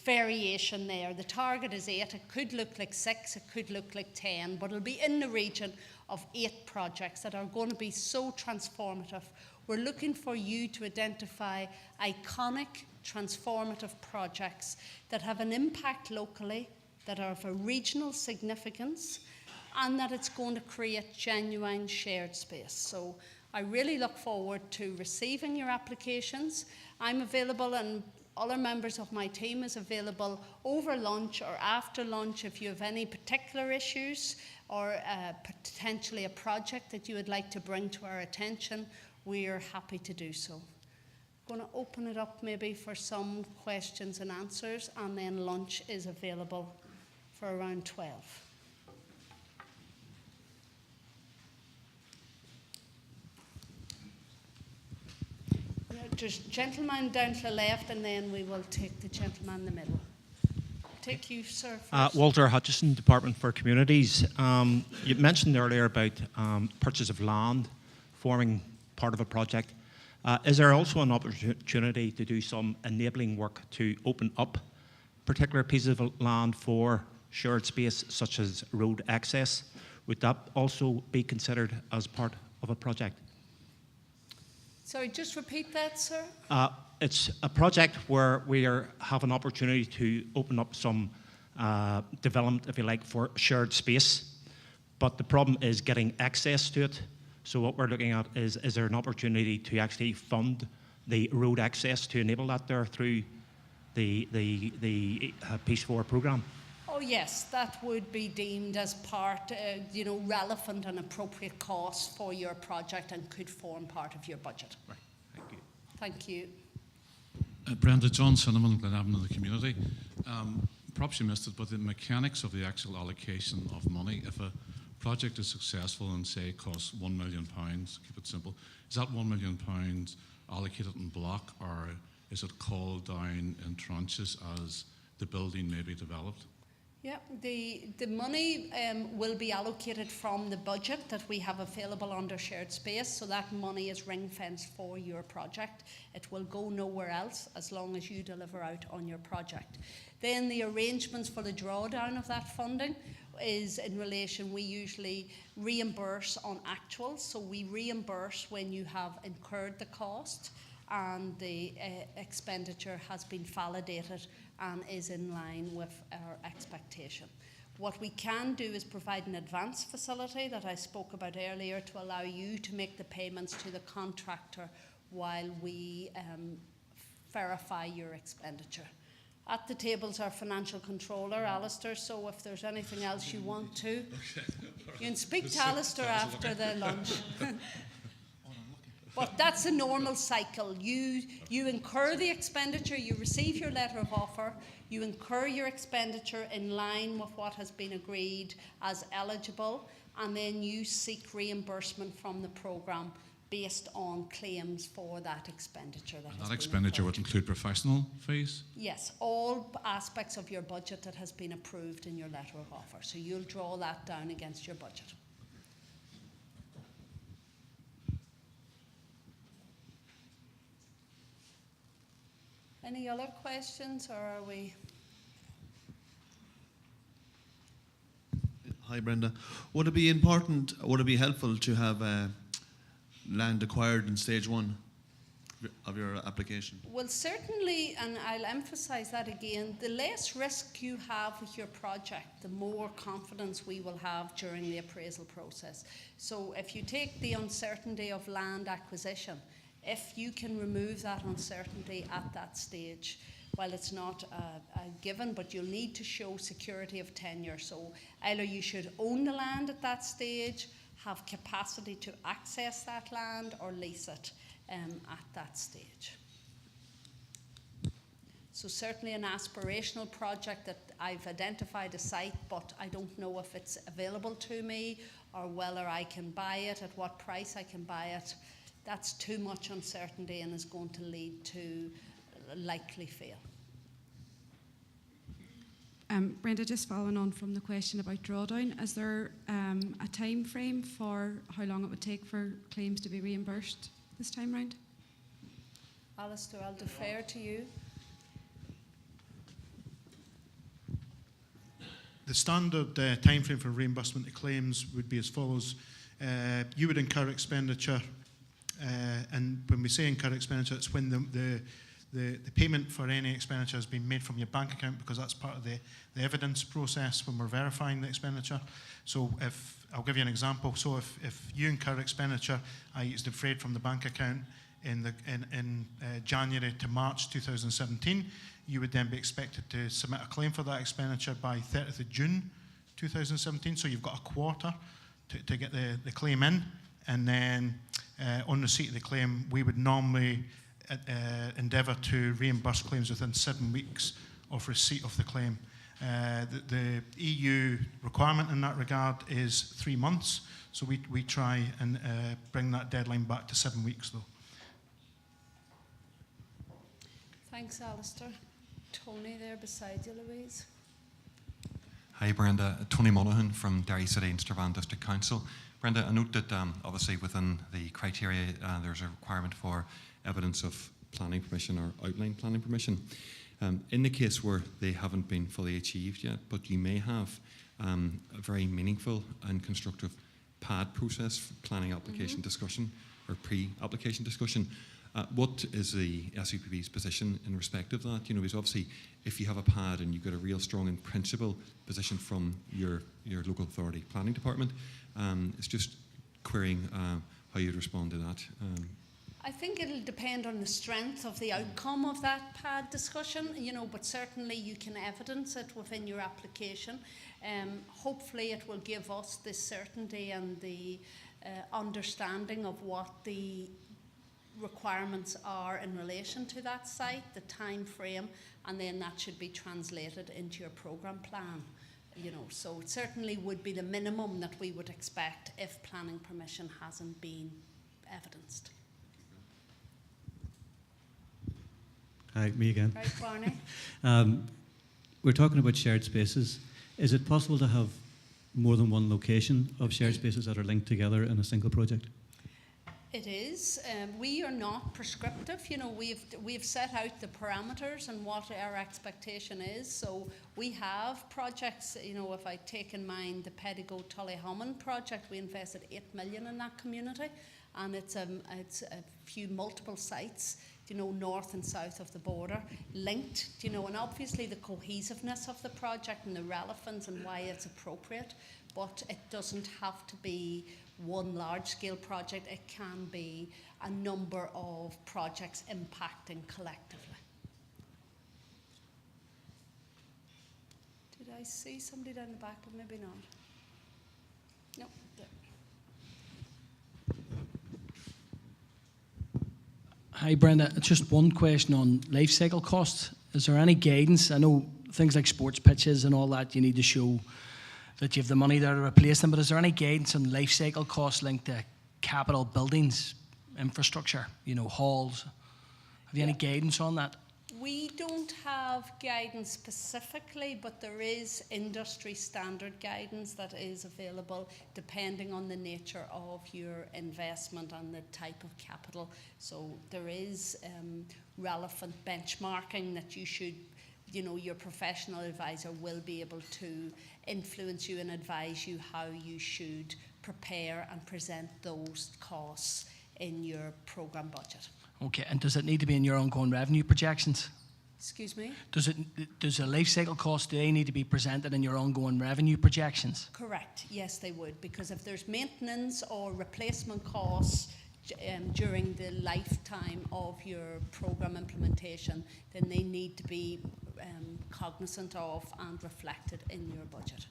variation there. The target is 8. It could look like 6, it could look like 10, but it'll be in the region of 8 projects that are going to be so transformative. We're looking for you to identify iconic, transformative projects that have an impact locally, that are of a regional significance, and that it's going to create genuine shared space. So I really look forward to receiving your applications. I'm available, and other members of my team is available over lunch or after lunch if you have any particular issues or potentially a project that you would like to bring to our attention. We're happy to do so. I'm going to open it up maybe for some questions and answers, and then lunch is available for around 12. There's a gentleman down to the left, and then we will take the gentleman in the middle. Take you, sir, first. Walter Hutchison, Department for Communities. You mentioned earlier about purchase of land forming part of a project. Is there also an opportunity to do some enabling work to open up particular pieces of land for shared space, such as road access? Would that also be considered as part of a project? Sorry, just repeat that, sir. It's a project where we have an opportunity to open up some development, if you like, for shared space. But the problem is getting access to it. So what we're looking at is there an opportunity to actually fund the road access to enable that there through the Peace 4 programme? Oh yes, that would be deemed as part, relevant and appropriate cost for your project and could form part of your budget. Right. Thank you. Thank you. Brenda, John Cinnamon, Glenavon of the Community. Perhaps you missed it, but the mechanics of the actual allocation of money, if a project is successful and say costs £1 million, keep it simple, is that £1 million allocated in block, or is it called down in tranches as the building may be developed? Yeah, the money will be allocated from the budget that we have available under shared space, so that money is ring-fenced for your project. It will go nowhere else as long as you deliver out on your project. Then the arrangements for the drawdown of that funding is in relation, we usually reimburse on actuals, so we reimburse when you have incurred the cost and the expenditure has been validated and is in line with our expectation. What we can do is provide an advance facility that I spoke about earlier to allow you to make the payments to the contractor while we verify your expenditure. At the table's our financial controller, Alistair, so if there's anything else you want to, you can speak to Alistair after the lunch. But that's a normal cycle. You incur the expenditure, you receive your letter of offer, you incur your expenditure in line with what has been agreed as eligible, and then you seek reimbursement from the programme based on claims for that expenditure. That expenditure would include professional fees? Yes, all aspects of your budget that has been approved in your letter of offer. So you'll draw that down against your budget. Any other questions, or are we? Hi, Brenda. Would it be important, would it be helpful to have land acquired in stage 1 of your application? Well, certainly, and I'll emphasise that again, the less risk you have with your project, the more confidence we will have during the appraisal process. So if you take the uncertainty of land acquisition, if you can remove that uncertainty at that stage, well, it's not a given, but you'll need to show security of tenure. So either you should own the land at that stage, have capacity to access that land, or lease it at that stage. So certainly an aspirational project that I've identified a site, but I don't know if it's available to me or whether I can buy it, at what price I can buy it. That's too much uncertainty and is going to lead to likely fail. Brenda, just following on from the question about drawdown, is there a time frame for how long it would take for claims to be reimbursed this time round? Alistair, I'll defer to you. The standard time frame for reimbursement of claims would be as follows. You would incur expenditure, and when we say incur expenditure, it's when the payment for any expenditure has been made from your bank account, because that's part of the evidence process when we're verifying the expenditure. So I'll give you an example. So if you incur expenditure, i.e. it's defrayed from the bank account in January to March 2017, you would then be expected to submit a claim for that expenditure by 30th of June 2017. So you've got a quarter to get the claim in, and then on receipt of the claim, we would normally endeavour to reimburse claims within 7 weeks of receipt of the claim. The EU requirement in that regard is 3 months, so we try and bring that deadline back to 7 weeks though. Thanks, Alistair. Tony there beside you, Louise. Hi Brenda, Tony Monaghan from Derry City and Strabane District Council. Brenda, I note that obviously within the criteria there's a requirement for evidence of planning permission or outline planning permission. In the case where they haven't been fully achieved yet, but you may have a very meaningful and constructive PAD process for planning application discussion or pre-application discussion. What is the SEUPB's position in respect of that? You know, because obviously if you have a PAD and you've got a real strong and principled position from your local authority planning department, it's just querying how you'd respond to that. I think it'll depend on the strength of the outcome of that PAD discussion, you know, but certainly you can evidence it within your application. Hopefully it will give us the certainty and the understanding of what the requirements are in relation to that site, the time frame, and then that should be translated into your programme plan. You know, so it certainly would be the minimum that we would expect if planning permission hasn't been evidenced. Hi, me again. Right, Barney. We're talking about shared spaces. Is it possible to have more than one location of shared spaces that are linked together in a single project? It is. We are not prescriptive. You know, we've set out the parameters and what our expectation is. So we have projects. You know, if I take in mind the Pedigo Tullyhammond project, we invested 8 million in that community, and it's a few multiple sites, you know, north and south of the border, linked, you know, and obviously the cohesiveness of the project and the relevance and why it's appropriate, but it doesn't have to be one large-scale project. It can be a number of projects impacting collectively. I see somebody down the back, but maybe not? No. There. Hi, Brenda. Just one question on life cycle costs. Is there any guidance? I know things like sports pitches and all that, you need to show that you have the money there to replace them, but is there any guidance on life cycle costs linked to capital buildings, infrastructure, halls? Have you any guidance on that? We don't have guidance specifically, but there is industry standard guidance that is available depending on the nature of your investment and the type of capital. So there is relevant benchmarking that you should, your professional advisor will be able to influence you and advise you how you should prepare and present those costs in your programme budget. Okay, and does it need to be in your ongoing revenue projections? Excuse me? Does the life cycle costs, do they need to be presented in your ongoing revenue projections? Correct, yes they would, because if there's maintenance or replacement costs during the lifetime of your programme implementation, then they need to be cognizant of and reflected in your budget.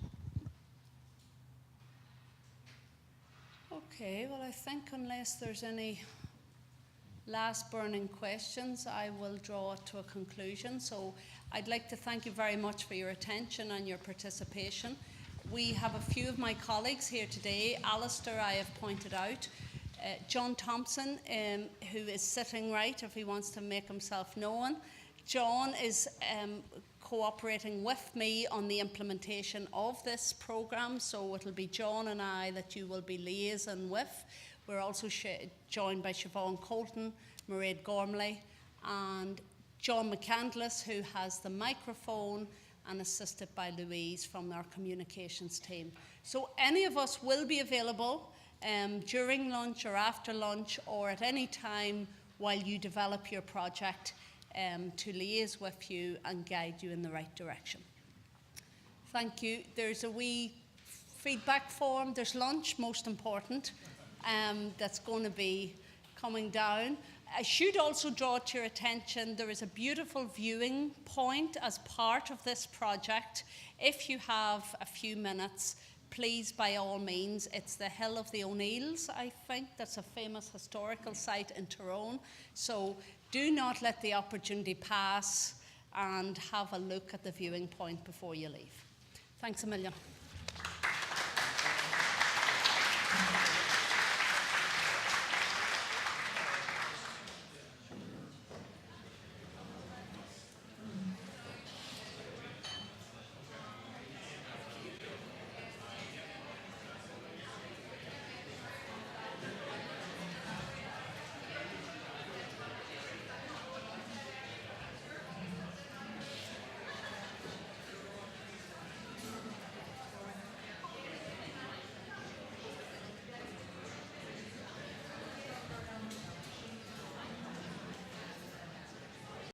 Okay, well I think unless there's any last burning questions, I will draw it to a conclusion. So I'd like to thank you very much for your attention and your participation. We have a few of my colleagues here today. Alistair, I have pointed out. John Thompson, who is sitting right if he wants to make himself known. John is cooperating with me on the implementation of this programme, so it'll be John and I that you will be liaising with. We're also joined by Siobhan Colton, Mairead Gormley, and John McCandless, who has the microphone, and assisted by Louise from our communications team. So any of us will be available during lunch or after lunch or at any time while you develop your project to liaise with you and guide you in the right direction. Thank you. There's a wee feedback form. There's lunch, most important. That's going to be coming down. I should also draw to your attention there is a beautiful viewing point as part of this project. If you have a few minutes, please, by all means, it's the Hill of the O'Neills, I think. That's a famous historical site in Tyrone. So do not let the opportunity pass and have a look at the viewing point before you leave. Thanks a million.